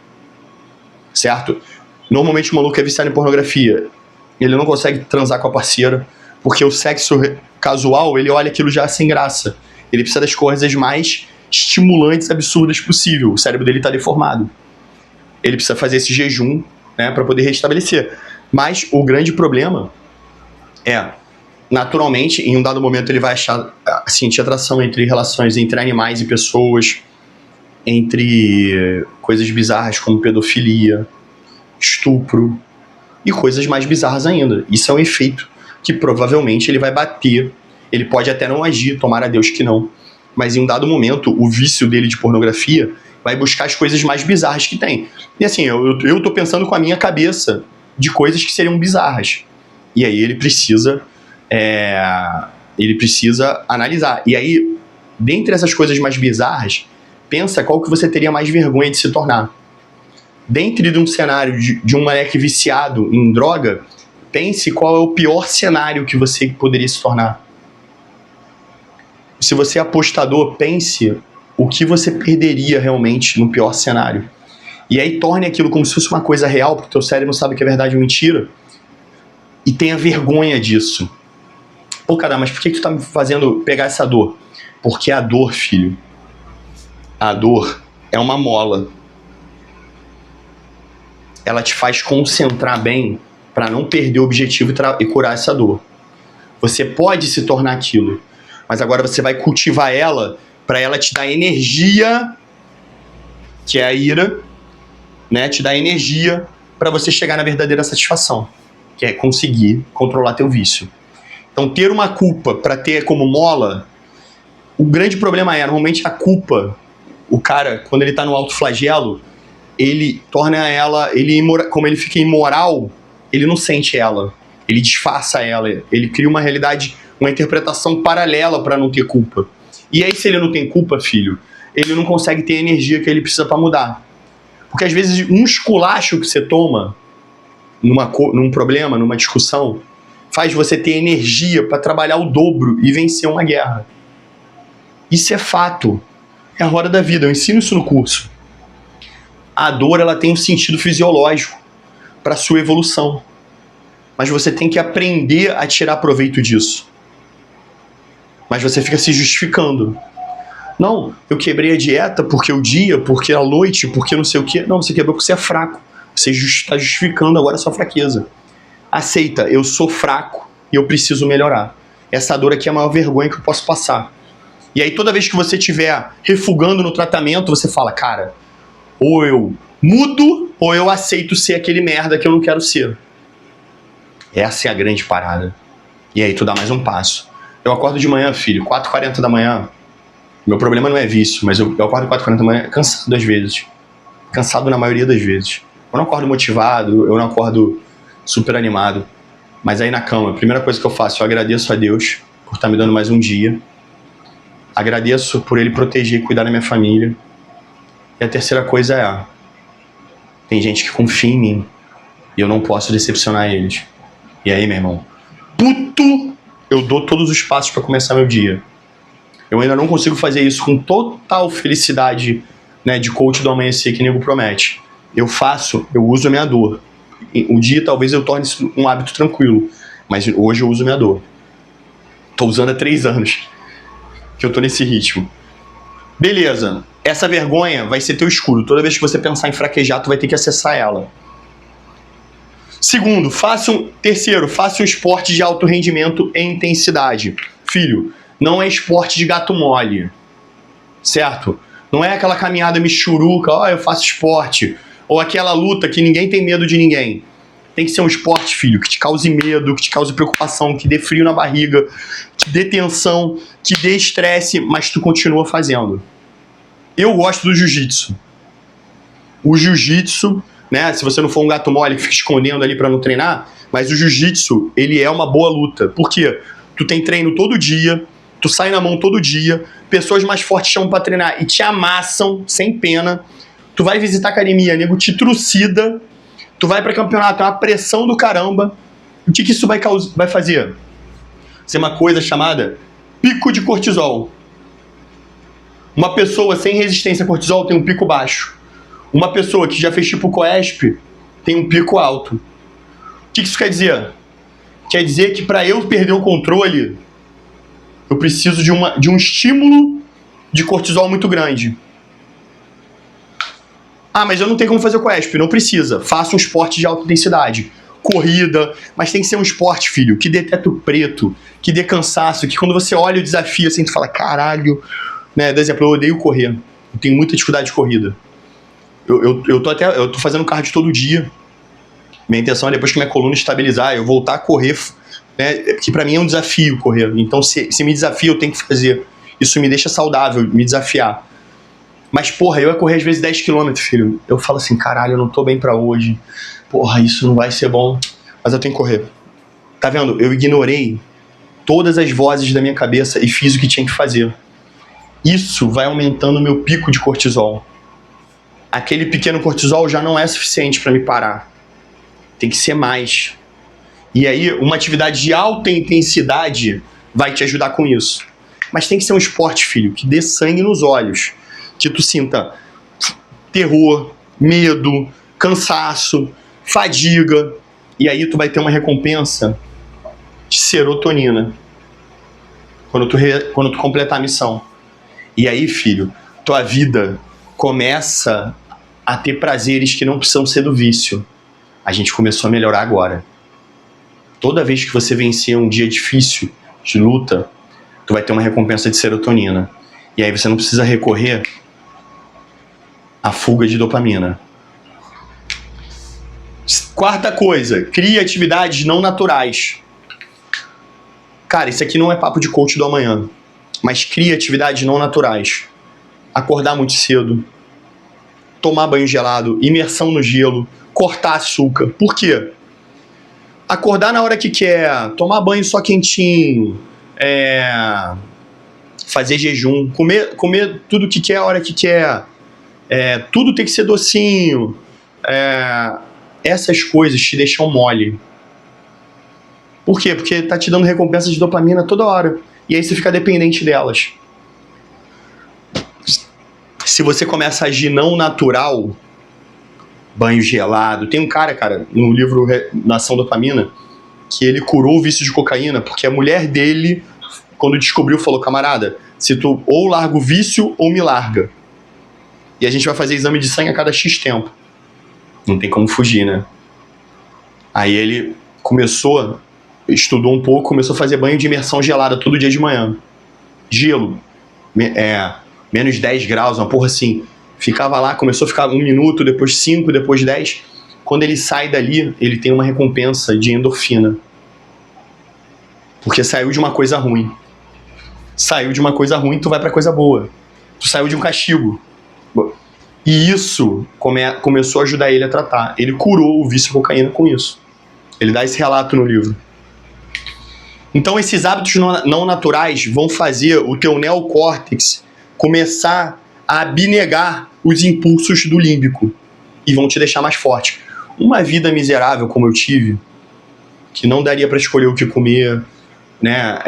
[SPEAKER 1] Certo? Normalmente o maluco é viciado em pornografia. Ele não consegue transar com a parceira, porque o sexo casual, ele olha aquilo já sem graça. Ele precisa das coisas mais estimulantes, absurdas possível. O cérebro dele tá deformado. Ele precisa fazer esse jejum, né, para poder restabelecer. Mas o grande problema é... naturalmente, em um dado momento ele vai sentir atração entre relações entre animais e pessoas, entre coisas bizarras como pedofilia, estupro e coisas mais bizarras ainda. Isso é um efeito que provavelmente ele vai bater. Ele pode até não agir, tomara a Deus que não. Mas em um dado momento, o vício dele de pornografia vai buscar as coisas mais bizarras que tem. E assim, eu tô pensando com a minha cabeça de coisas que seriam bizarras. E aí ele precisa analisar. E aí, dentre essas coisas mais bizarras, pensa qual que você teria mais vergonha de se tornar. Dentro de um cenário de um moleque viciado em droga, pense qual é o pior cenário que você poderia se tornar. Se você é apostador, pense o que você perderia realmente no pior cenário. E aí torne aquilo como se fosse uma coisa real, porque o teu cérebro sabe que é verdade ou mentira, e tenha vergonha disso. Pô, cara, mas por que tu tá me fazendo pegar essa dor? Porque a dor, filho, a dor é uma mola. Ela te faz concentrar bem para não perder o objetivo e curar essa dor. Você pode se tornar aquilo, mas agora você vai cultivar ela para ela te dar energia, que é a ira, né? Te dar energia para você chegar na verdadeira satisfação, que é conseguir controlar teu vício. Então, ter uma culpa para ter como mola, o grande problema é, normalmente a culpa, o cara, quando ele tá no alto flagelo, ele torna ela, como ele fica imoral, ele não sente ela, ele disfarça ela, ele cria uma realidade, uma interpretação paralela para não ter culpa. E aí, se ele não tem culpa, filho, ele não consegue ter a energia que ele precisa para mudar. Porque às vezes um esculacho que você toma num problema, numa discussão, faz você ter energia para trabalhar o dobro e vencer uma guerra. Isso é fato. É a roda da vida. Eu ensino isso no curso. A dor, ela tem um sentido fisiológico para sua evolução. Mas você tem que aprender a tirar proveito disso. Mas você fica se justificando. Não, eu quebrei a dieta porque o dia, porque a noite, porque não sei o quê. Não, você quebrou porque você é fraco. Você está justificando agora a sua fraqueza. Aceita, eu sou fraco e eu preciso melhorar. Essa dor aqui é a maior vergonha que eu posso passar. E aí toda vez que você estiver refugando no tratamento, você fala, cara, ou eu mudo ou eu aceito ser aquele merda que eu não quero ser. Essa é a grande parada. E aí tu dá mais um passo. Eu acordo de manhã, filho, 4h40 da manhã. Meu problema não é vício, mas eu acordo 4h40 da manhã cansado às vezes. Cansado na maioria das vezes. Eu não acordo motivado, eu não acordo super animado. Mas aí na cama, a primeira coisa que eu faço, eu agradeço a Deus por estar me dando mais um dia. Agradeço por Ele proteger e cuidar da minha família. E a terceira coisa é, tem gente que confia em mim e eu não posso decepcionar eles. E aí, meu irmão, puto, eu dou todos os passos para começar meu dia. Eu ainda não consigo fazer isso com total felicidade, né, de coach do amanhecer que nego promete. Eu uso a minha dor. Um dia talvez eu torne isso um hábito tranquilo, mas hoje eu uso a minha dor. Tô usando há 3 anos que eu tô nesse ritmo. Beleza, essa vergonha vai ser teu escudo. Toda vez que você pensar em fraquejar, tu vai ter que acessar ela. Terceiro, faça um esporte de alto rendimento e intensidade. Filho, não é esporte de gato mole, certo? Não é aquela caminhada michuruca, eu faço esporte. Ou aquela luta que ninguém tem medo de ninguém. Tem que ser um esporte, filho, que te cause medo, que te cause preocupação, que dê frio na barriga, que dê tensão, que dê estresse, mas tu continua fazendo. Eu gosto do jiu-jitsu. O jiu-jitsu, né, se você não for um gato mole que fica escondendo ali pra não treinar, mas o jiu-jitsu, ele é uma boa luta. Por quê? Tu tem treino todo dia, tu sai na mão todo dia, pessoas mais fortes chamam pra treinar e te amassam sem pena. Tu vai visitar a academia, nego te trucida, tu vai pra campeonato, é uma pressão do caramba. O que isso vai fazer? Ser uma coisa chamada pico de cortisol. Uma pessoa sem resistência a cortisol tem um pico baixo. Uma pessoa que já fez tipo COESP tem um pico alto. O que isso quer dizer? Quer dizer que para eu perder o controle, eu preciso de um estímulo de cortisol muito grande. Mas eu não tenho como fazer COESP. Não precisa. Faça um esporte de alta intensidade. Corrida. Mas tem que ser um esporte, filho, que dê teto preto, que dê cansaço, que quando você olha o desafio assim, tu fala, caralho. Né? Por exemplo, eu odeio correr. Eu tenho muita dificuldade de corrida. Eu tô fazendo cardio todo dia. Minha intenção é, depois que minha coluna estabilizar, eu voltar a correr, né? Que pra mim é um desafio correr. Então, se me desafia, eu tenho que fazer. Isso me deixa saudável, me desafiar. Mas, porra, eu ia correr às vezes 10 km, filho. Eu falo assim, caralho, eu não tô bem pra hoje. Porra, isso não vai ser bom. Mas eu tenho que correr. Tá vendo? Eu ignorei todas as vozes da minha cabeça e fiz o que tinha que fazer. Isso vai aumentando o meu pico de cortisol. Aquele pequeno cortisol já não é suficiente pra me parar. Tem que ser mais. E aí, uma atividade de alta intensidade vai te ajudar com isso. Mas tem que ser um esporte, filho, que dê sangue nos olhos. Que tu sinta terror, medo, cansaço, fadiga. E aí tu vai ter uma recompensa de serotonina quando tu completar a missão. E aí, filho, tua vida começa a ter prazeres que não precisam ser do vício. A gente começou a melhorar agora. Toda vez que você vencer um dia difícil de luta, tu vai ter uma recompensa de serotonina. E aí você não precisa recorrer à fuga de dopamina. Quarta coisa, crie atividades não naturais. Cara, isso aqui não é papo de coach do amanhã, mas crie atividades não naturais. Acordar muito cedo, tomar banho gelado, imersão no gelo, cortar açúcar. Por quê? Acordar na hora que quer, tomar banho só quentinho, fazer jejum, comer tudo que quer a hora que quer, tudo tem que ser docinho. Essas coisas te deixam mole. Por quê? Porque tá te dando recompensa de dopamina toda hora. E aí você fica dependente delas. Se você começa a agir não natural, banho gelado. Tem um cara, no livro Nação Dopamina, que ele curou o vício de cocaína, porque a mulher dele, quando descobriu, falou, camarada, se tu ou larga o vício ou me larga. E a gente vai fazer exame de sangue a cada X tempo. Não tem como fugir, né? Aí ele estudou um pouco, começou a fazer banho de imersão gelada todo dia de manhã. Gelo. Menos 10 graus, uma porra assim. Ficava lá, começou a ficar 1 minuto, depois 5, depois 10. Quando ele sai dali, ele tem uma recompensa de endorfina. Porque saiu de uma coisa ruim. Saiu de uma coisa ruim, tu vai pra coisa boa. Tu saiu de um castigo. E isso começou a ajudar ele a tratar. Ele curou o vício à cocaína com isso. Ele dá esse relato no livro. Então esses hábitos não naturais vão fazer o teu neocórtex começar a abnegar os impulsos do límbico e vão te deixar mais forte. Uma vida miserável como eu tive, que não daria para escolher o que comer, né?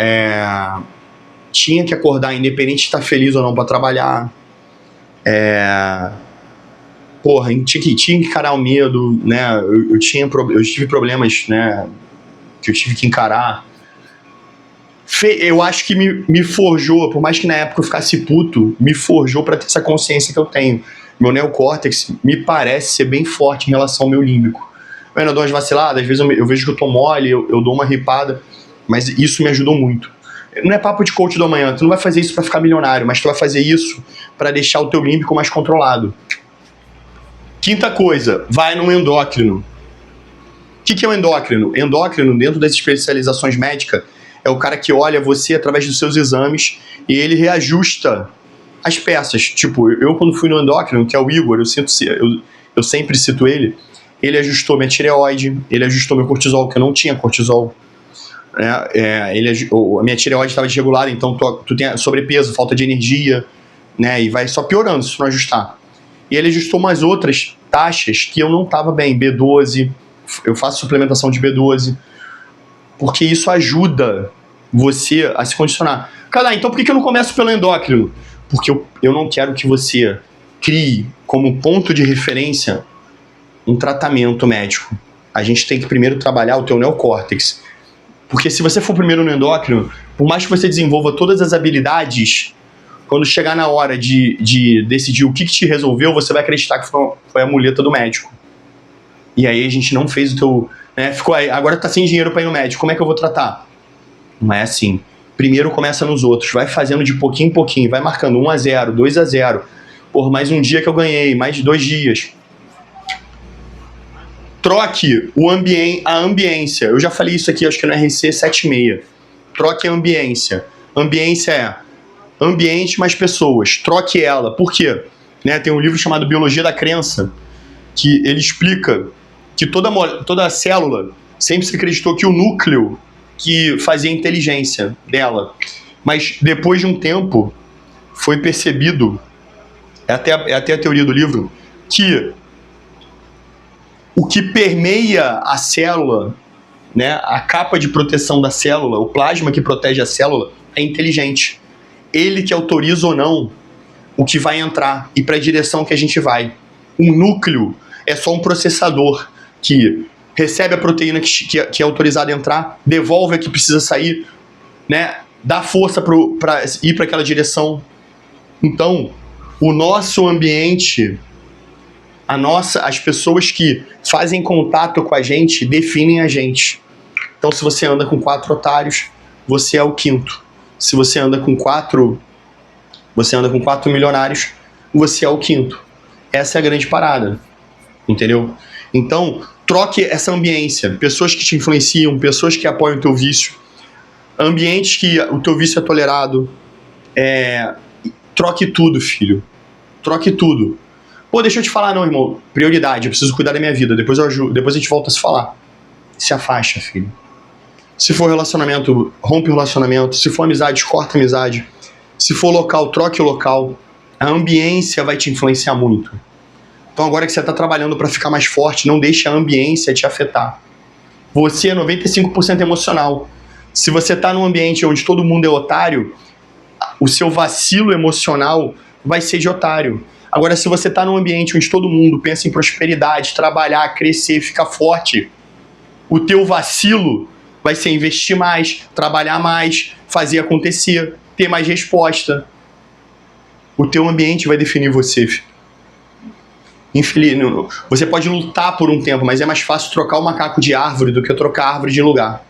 [SPEAKER 1] Tinha que acordar independente de estar feliz ou não para trabalhar. Tinha que encarar o medo, né? Eu tive problemas, né? Que eu tive que encarar. Eu acho que me forjou, por mais que na época eu ficasse puto, me forjou para ter essa consciência que eu tenho. Meu neocórtex me parece ser bem forte em relação ao meu límbico. Eu ainda dou umas vaciladas, às vezes eu vejo que eu tô mole, eu dou uma ripada, mas isso me ajudou muito. Não é papo de coach do amanhã, tu não vai fazer isso para ficar milionário, mas tu vai fazer isso para deixar o teu límbico mais controlado. Quinta coisa, vai no endócrino. O que é o endócrino? Endócrino, dentro das especializações médicas, é o cara que olha você através dos seus exames e ele reajusta as peças. Tipo, eu quando fui no endócrino, que é o Igor, eu sempre cito ele ajustou minha tireoide, ele ajustou meu cortisol, que eu não tinha cortisol. A minha tireoide estava desregulada, então tu tem sobrepeso, falta de energia, né? E vai só piorando se tu não ajustar. E ele ajustou umas outras taxas que eu não estava bem, B12, eu faço suplementação de B12, porque isso ajuda você a se condicionar. Cara, então por que eu não começo pelo endócrino? Porque eu não quero que você crie como ponto de referência um tratamento médico. A gente tem que primeiro trabalhar o teu neocórtex. Porque se você for primeiro no endócrino, por mais que você desenvolva todas as habilidades, quando chegar na hora de decidir o que te resolveu, você vai acreditar que foi a muleta do médico. E aí a gente não fez o teu... Né, ficou aí, agora tá sem dinheiro para ir no médico, como é que eu vou tratar? Não é assim. Primeiro começa nos outros, vai fazendo de pouquinho em pouquinho, vai marcando 1-0, 2-0. Por mais um dia que eu ganhei, mais 2 dias. Troque a ambiência. Eu já falei isso aqui, acho que no RC 7.6. Troque a ambiência. Ambiência é ambiente mais pessoas. Troque ela. Por quê? Né, tem um livro chamado Biologia da Crença, que ele explica que toda célula sempre se acreditou que o núcleo que fazia a inteligência dela. Mas depois de um tempo, foi percebido, é até a teoria do livro, que o que permeia a célula, né, a capa de proteção da célula, o plasma que protege a célula, é inteligente. Ele que autoriza ou não o que vai entrar e para a direção que a gente vai. Um núcleo é só um processador que recebe a proteína que é autorizada a entrar, devolve a que precisa sair, né, dá força para ir para aquela direção. Então, o nosso ambiente, as pessoas que fazem contato com a gente definem a gente. Então, se você anda com 4 otários, você é o 5º. Se você anda com 4 milionários, você é o 5º. Essa é a grande parada, entendeu? Então, troque essa ambiência. Pessoas que te influenciam, pessoas que apoiam o teu vício, ambientes que o teu vício é tolerado. Troque tudo, filho. Troque tudo. Pô, deixa eu te falar, não, irmão. Prioridade, eu preciso cuidar da minha vida. Depois a gente volta a se falar. Se afasta, filho. Se for relacionamento, rompe o relacionamento. Se for amizade, corta a amizade. Se for local, troque o local. A ambiência vai te influenciar muito. Então agora que você está trabalhando para ficar mais forte, não deixe a ambiência te afetar. Você é 95% emocional. Se você está num ambiente onde todo mundo é otário, o seu vacilo emocional vai ser de otário. Agora, se você está num ambiente onde todo mundo pensa em prosperidade, trabalhar, crescer, ficar forte, o teu vacilo vai ser investir mais, trabalhar mais, fazer acontecer, ter mais resposta. O teu ambiente vai definir você, filho. Infeliz, você pode lutar por um tempo, mas é mais fácil trocar o macaco de árvore do que trocar a árvore de lugar.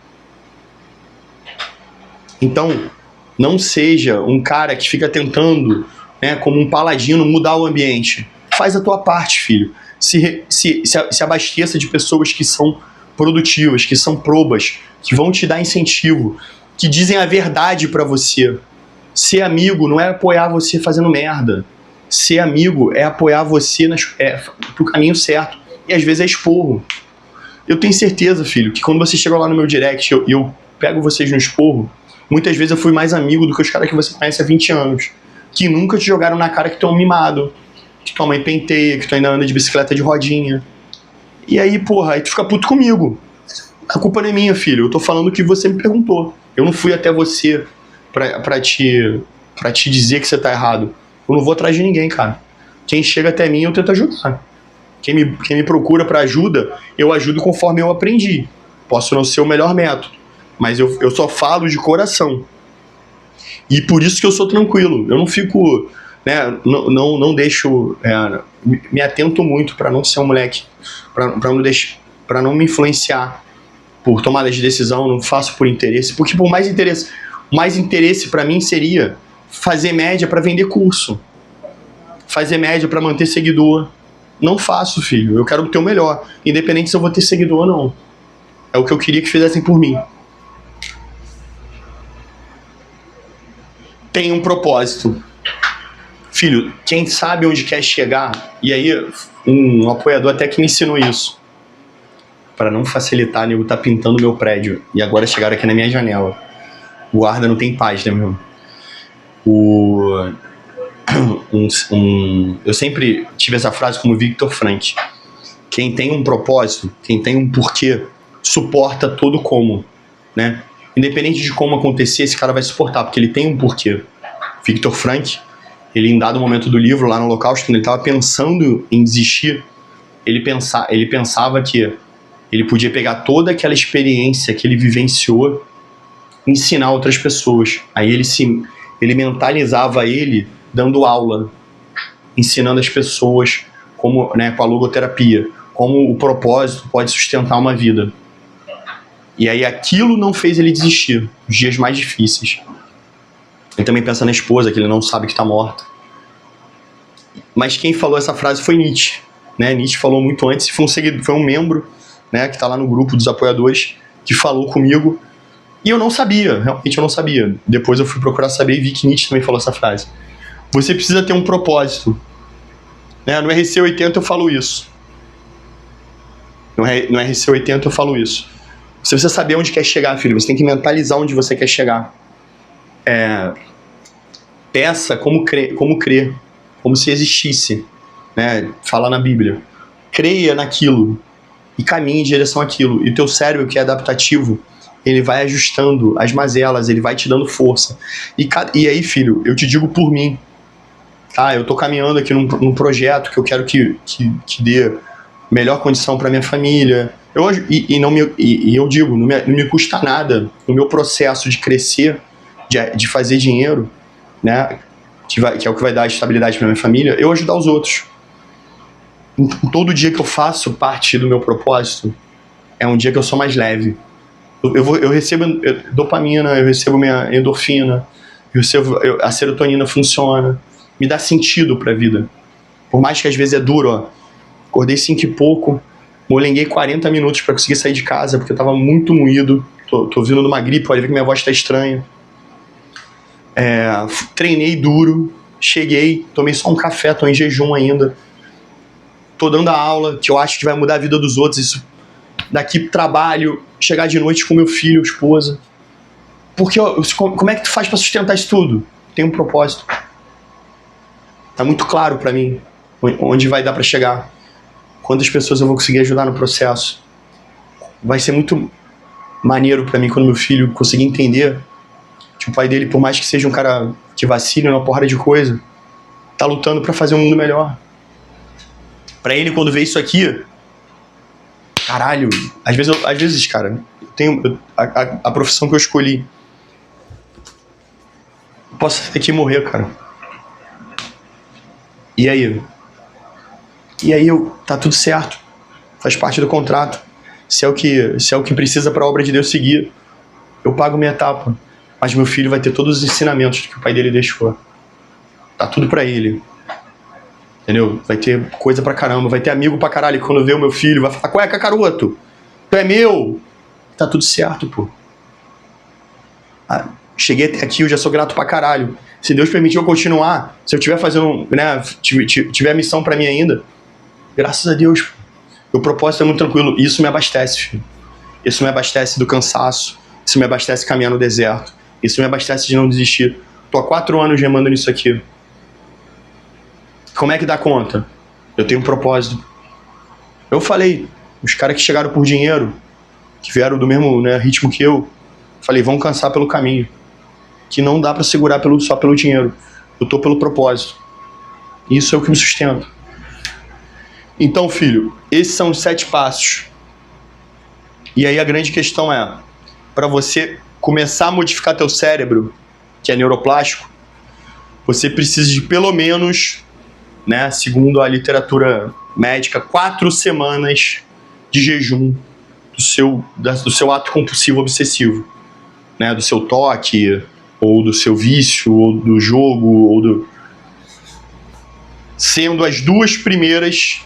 [SPEAKER 1] Então, não seja um cara que fica tentando, né, como um paladino, mudar o ambiente. Faz a tua parte, filho. Se abasteça de pessoas que são produtivas, que são probas, que vão te dar incentivo, que dizem a verdade pra você. Ser amigo não é apoiar você fazendo merda. Ser amigo é apoiar você pro caminho certo. E às vezes é esporro. Eu tenho certeza, filho, que quando você chega lá no meu direct e eu pego vocês no esporro, muitas vezes eu fui mais amigo do que os caras que você conhece há 20 anos. Que nunca te jogaram na cara que tu é um mimado. Que tua mãe penteia, que tu ainda anda de bicicleta de rodinha. E aí, porra, aí tu fica puto comigo. A culpa não é minha, filho. Eu tô falando o que você me perguntou. Eu não fui até você pra te dizer que você tá errado. Eu não vou atrás de ninguém, cara. Quem chega até mim, eu tento ajudar. Quem me procura pra ajuda, eu ajudo conforme eu aprendi. Posso não ser o melhor método, mas eu só falo de coração. E por isso que eu sou tranquilo. Eu não fico, né, não deixo, me atento muito pra não ser um moleque, pra não me influenciar por tomada de decisão, não faço por interesse, porque por mais interesse pra mim seria fazer média pra vender curso, fazer média pra manter seguidor. Não faço, filho, eu quero o teu melhor, independente se eu vou ter seguidor ou não. É o que eu queria que fizessem por mim. Tem um propósito. Filho, quem sabe onde quer chegar, e aí um apoiador até que me ensinou isso, para não facilitar, nego tá pintando meu prédio, e agora chegaram aqui na minha janela. O guarda não tem paz, né, meu? Eu sempre tive essa frase como Victor Frank. Quem tem um propósito, quem tem um porquê, suporta todo como, né? Independente de como acontecer, esse cara vai suportar, porque ele tem um porquê. Victor Frank, ele em dado momento do livro, lá no Holocausto, quando ele estava pensando em desistir, ele pensava que ele podia pegar toda aquela experiência que ele vivenciou e ensinar outras pessoas. Aí ele mentalizava ele dando aula, ensinando as pessoas como, né, com a logoterapia, como o propósito pode sustentar uma vida. E aí aquilo não fez ele desistir, os dias mais difíceis. Ele também pensa na esposa, que ele não sabe que está morta. Mas quem falou essa frase foi Nietzsche, né? Nietzsche falou muito antes, foi um membro, né, que está lá no grupo dos apoiadores, que falou comigo. E eu não sabia, realmente eu não sabia. Depois eu fui procurar saber e vi que Nietzsche também falou essa frase. Você precisa ter um propósito. Né? No RC80 eu falo isso. No RC80 eu falo isso. Você precisa saber onde quer chegar, filho. Você tem que mentalizar onde você quer chegar. Peça como crer, como se existisse, né? Fala na Bíblia. Creia naquilo e caminhe em direção àquilo. E o teu cérebro, que é adaptativo, ele vai ajustando as mazelas, ele vai te dando força. E aí, filho, eu te digo por mim, tá? Eu tô caminhando aqui num projeto que eu quero que dê melhor condição para minha família. Eu digo, não me custa nada no meu processo de crescer, de fazer dinheiro, né? Que é o que vai dar estabilidade para minha família, eu ajudar os outros. Todo dia que eu faço parte do meu propósito é um dia que eu sou mais leve. Eu recebo dopamina, eu recebo minha endorfina, a serotonina funciona, me dá sentido pra vida. Por mais que às vezes é duro, ó. Acordei 5 e pouco, molenguei 40 minutos pra conseguir sair de casa, porque eu tava muito moído, tô vindo de uma gripe, olha, ver que minha voz tá estranha. Treinei duro, cheguei, tomei só um café, tô em jejum ainda. Tô dando a aula, que eu acho que vai mudar a vida dos outros, isso. Daqui pro trabalho, chegar de noite com meu filho, esposa. Porque como é que tu faz pra sustentar isso tudo? Tem um propósito. Tá muito claro pra mim onde vai dar pra chegar. Quantas pessoas eu vou conseguir ajudar no processo. Vai ser muito maneiro pra mim quando meu filho conseguir entender que o pai dele, por mais que seja um cara que vacile numa porrada de coisa, tá lutando pra fazer um mundo melhor. Pra ele, quando vê isso aqui, caralho, às vezes, cara, eu tenho a profissão que eu escolhi. Eu posso ter que morrer, cara. E aí? E aí tá tudo certo. Faz parte do contrato. Se é o que precisa para a obra de Deus seguir, eu pago minha etapa. Mas meu filho vai ter todos os ensinamentos que o pai dele deixou. Tá tudo para ele. Entendeu? Vai ter coisa pra caramba, vai ter amigo pra caralho. Quando vê o meu filho, vai falar: cueca, caroto, tu é meu. Tá tudo certo, pô. Cheguei até aqui, eu já sou grato pra caralho. Se Deus permitiu eu continuar, se eu estiver fazendo, né, tiver missão pra mim ainda, graças a Deus, pô. O propósito é muito tranquilo. Isso me abastece, filho. Isso me abastece do cansaço. Isso me abastece de caminhar no deserto. Isso me abastece de não desistir. Tô há 4 anos remando nisso aqui. Como é que dá conta? Eu tenho um propósito. Eu falei, os caras que chegaram por dinheiro, que vieram do mesmo, né, ritmo que eu, falei, vão cansar pelo caminho. Que não dá pra segurar só pelo dinheiro. Eu tô pelo propósito. Isso é o que me sustenta. Então, filho, esses são os 7 passos. E aí a grande questão é, para você começar a modificar teu cérebro, que é neuroplástico, você precisa de pelo menos, né, segundo a literatura médica, 4 semanas de jejum do seu ato compulsivo obsessivo, né, do seu toque, ou do seu vício, ou do jogo, sendo as 2 primeiras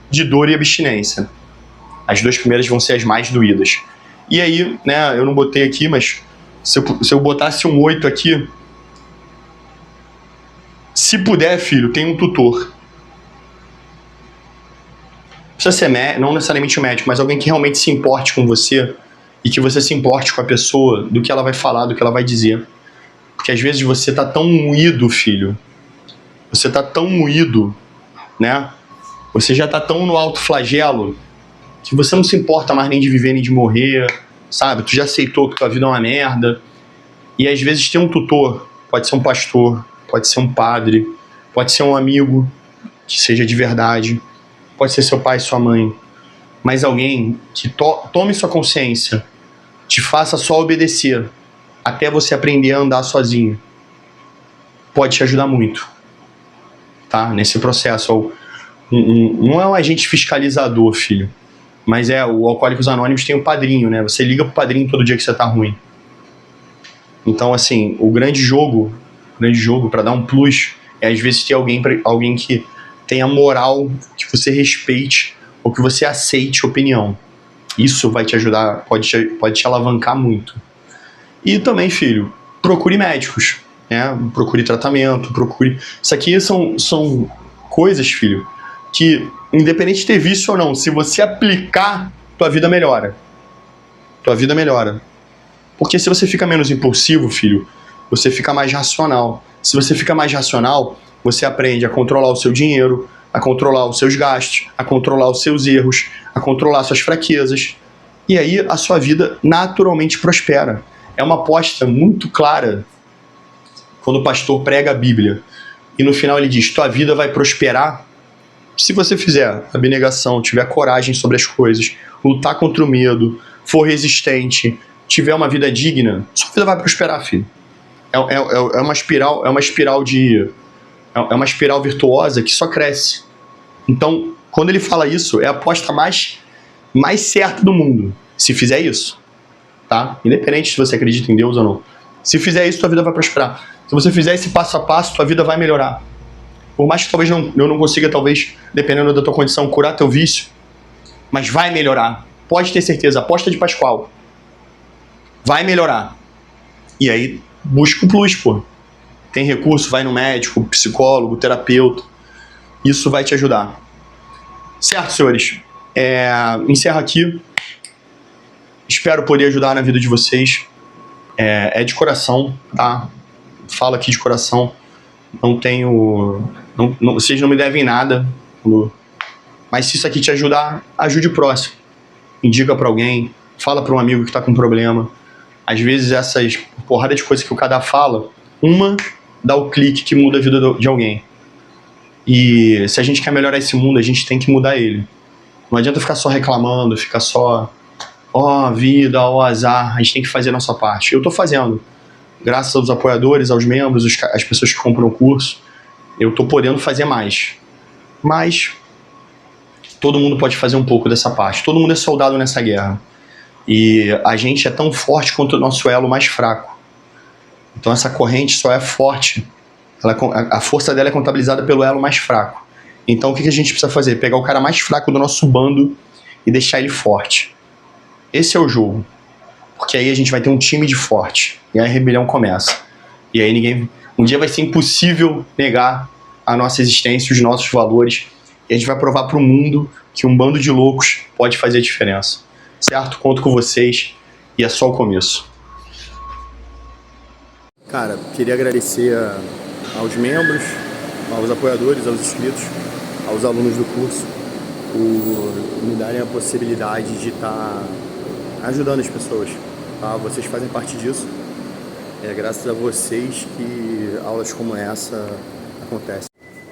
[SPEAKER 1] de dor e abstinência. As 2 primeiras vão ser as mais doídas. E aí, né, eu não botei aqui, mas se eu botasse um 8 aqui, se puder, filho, tem um tutor. Precisa ser não necessariamente um médico, mas alguém que realmente se importe com você e que você se importe com a pessoa, do que ela vai falar, do que ela vai dizer. Porque às vezes você tá tão moído, filho. Você tá tão moído, né? Você já tá tão no alto flagelo que você não se importa mais nem de viver nem de morrer, sabe? Tu já aceitou que tua vida é uma merda. E às vezes tem um tutor, pode ser um pastor, pode ser um padre, pode ser um amigo que seja de verdade, pode ser seu pai e sua mãe, mas alguém que tome sua consciência, te faça só obedecer até você aprender a andar sozinho, pode te ajudar muito, tá? Nesse processo. Não é um agente fiscalizador, filho, mas o Alcoólicos Anônimos tem o padrinho, né? Você liga pro padrinho todo dia que você tá ruim. Então, assim, o grande jogo para dar um plus é às vezes ter alguém que tenha moral, que você respeite ou que você aceite opinião. Isso vai te ajudar, pode te alavancar muito. E também, filho, procure médicos, né? Procure tratamento, Isso aqui são coisas, filho, que independente de ter vício ou não, se você aplicar, tua vida melhora. Porque se você fica menos impulsivo, filho, você fica mais racional. Se você fica mais racional, você aprende a controlar o seu dinheiro, a controlar os seus gastos, a controlar os seus erros, a controlar suas fraquezas. E aí a sua vida naturalmente prospera. É uma aposta muito clara quando o pastor prega a Bíblia. E no final ele diz, tua vida vai prosperar se você fizer abnegação, tiver coragem sobre as coisas, lutar contra o medo, for resistente, tiver uma vida digna, sua vida vai prosperar, filho. É uma espiral virtuosa que só cresce. Então, quando ele fala isso, é a aposta mais certa do mundo, se fizer isso, tá? Independente se você acredita em Deus ou não. Se fizer isso, tua vida vai prosperar. Se você fizer esse passo a passo, tua vida vai melhorar. Por mais que talvez eu não consiga, talvez, dependendo da tua condição, curar teu vício, mas vai melhorar. Pode ter certeza, aposta de Pascoal. Vai melhorar. E aí, busca o plus, pô. Tem recurso, vai no médico, psicólogo, terapeuta. Isso vai te ajudar. Certo, senhores? Encerro aqui. Espero poder ajudar na vida de vocês. É de coração, tá? Falo aqui de coração. Não tenho... vocês não me devem nada. Mas se isso aqui te ajudar, ajude o próximo. Indica pra alguém. Fala pra um amigo que tá com problema. Às vezes essas porrada de coisas que o cara fala, uma dá o clique que muda a vida de alguém. E se a gente quer melhorar esse mundo, a gente tem que mudar ele. Não adianta ficar só reclamando, ficar só vida, azar. A gente tem que fazer a nossa parte. Eu tô fazendo. Graças aos apoiadores, aos membros, as pessoas que compram o curso, eu tô podendo fazer mais. Mas todo mundo pode fazer um pouco dessa parte. Todo mundo é soldado nessa guerra. E a gente é tão forte quanto o nosso elo mais fraco. Então essa corrente só é forte. A força dela é contabilizada pelo elo mais fraco. Então o que a gente precisa fazer? Pegar o cara mais fraco do nosso bando e deixar ele forte. Esse é o jogo. Porque aí a gente vai ter um time de forte. E aí a rebelião começa. E aí um dia vai ser impossível negar a nossa existência, os nossos valores. E a gente vai provar para o mundo que um bando de loucos pode fazer a diferença. Certo? Conto com vocês. E é só o começo. Cara, queria agradecer aos membros, aos apoiadores, aos inscritos, aos alunos do curso, por me darem a possibilidade de estar ajudando as pessoas. Tá? Vocês fazem parte disso. É graças a vocês que aulas como essa acontecem.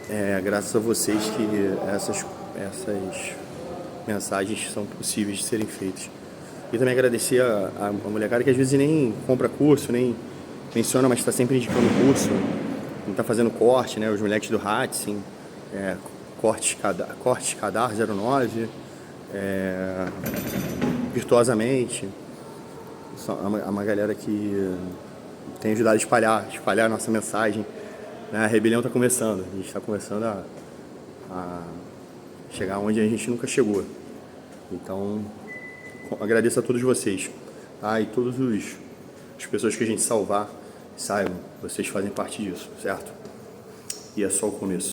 [SPEAKER 1] É graças a vocês que essas mensagens são possíveis de serem feitas. E também agradecer a molecada que às vezes nem compra curso, nem menciona, mas está sempre indicando o curso, está fazendo corte, né? Os moleques do Hatsin, Cortes Cadar 09, Virtuosamente. É uma galera que tem ajudado a espalhar a nossa mensagem. Né? A rebelião está começando, a gente está começando a chegar onde a gente nunca chegou. Então, agradeço a todos vocês, tá? E todas as pessoas que a gente salvar, saibam, vocês fazem parte disso, certo? E é só o começo.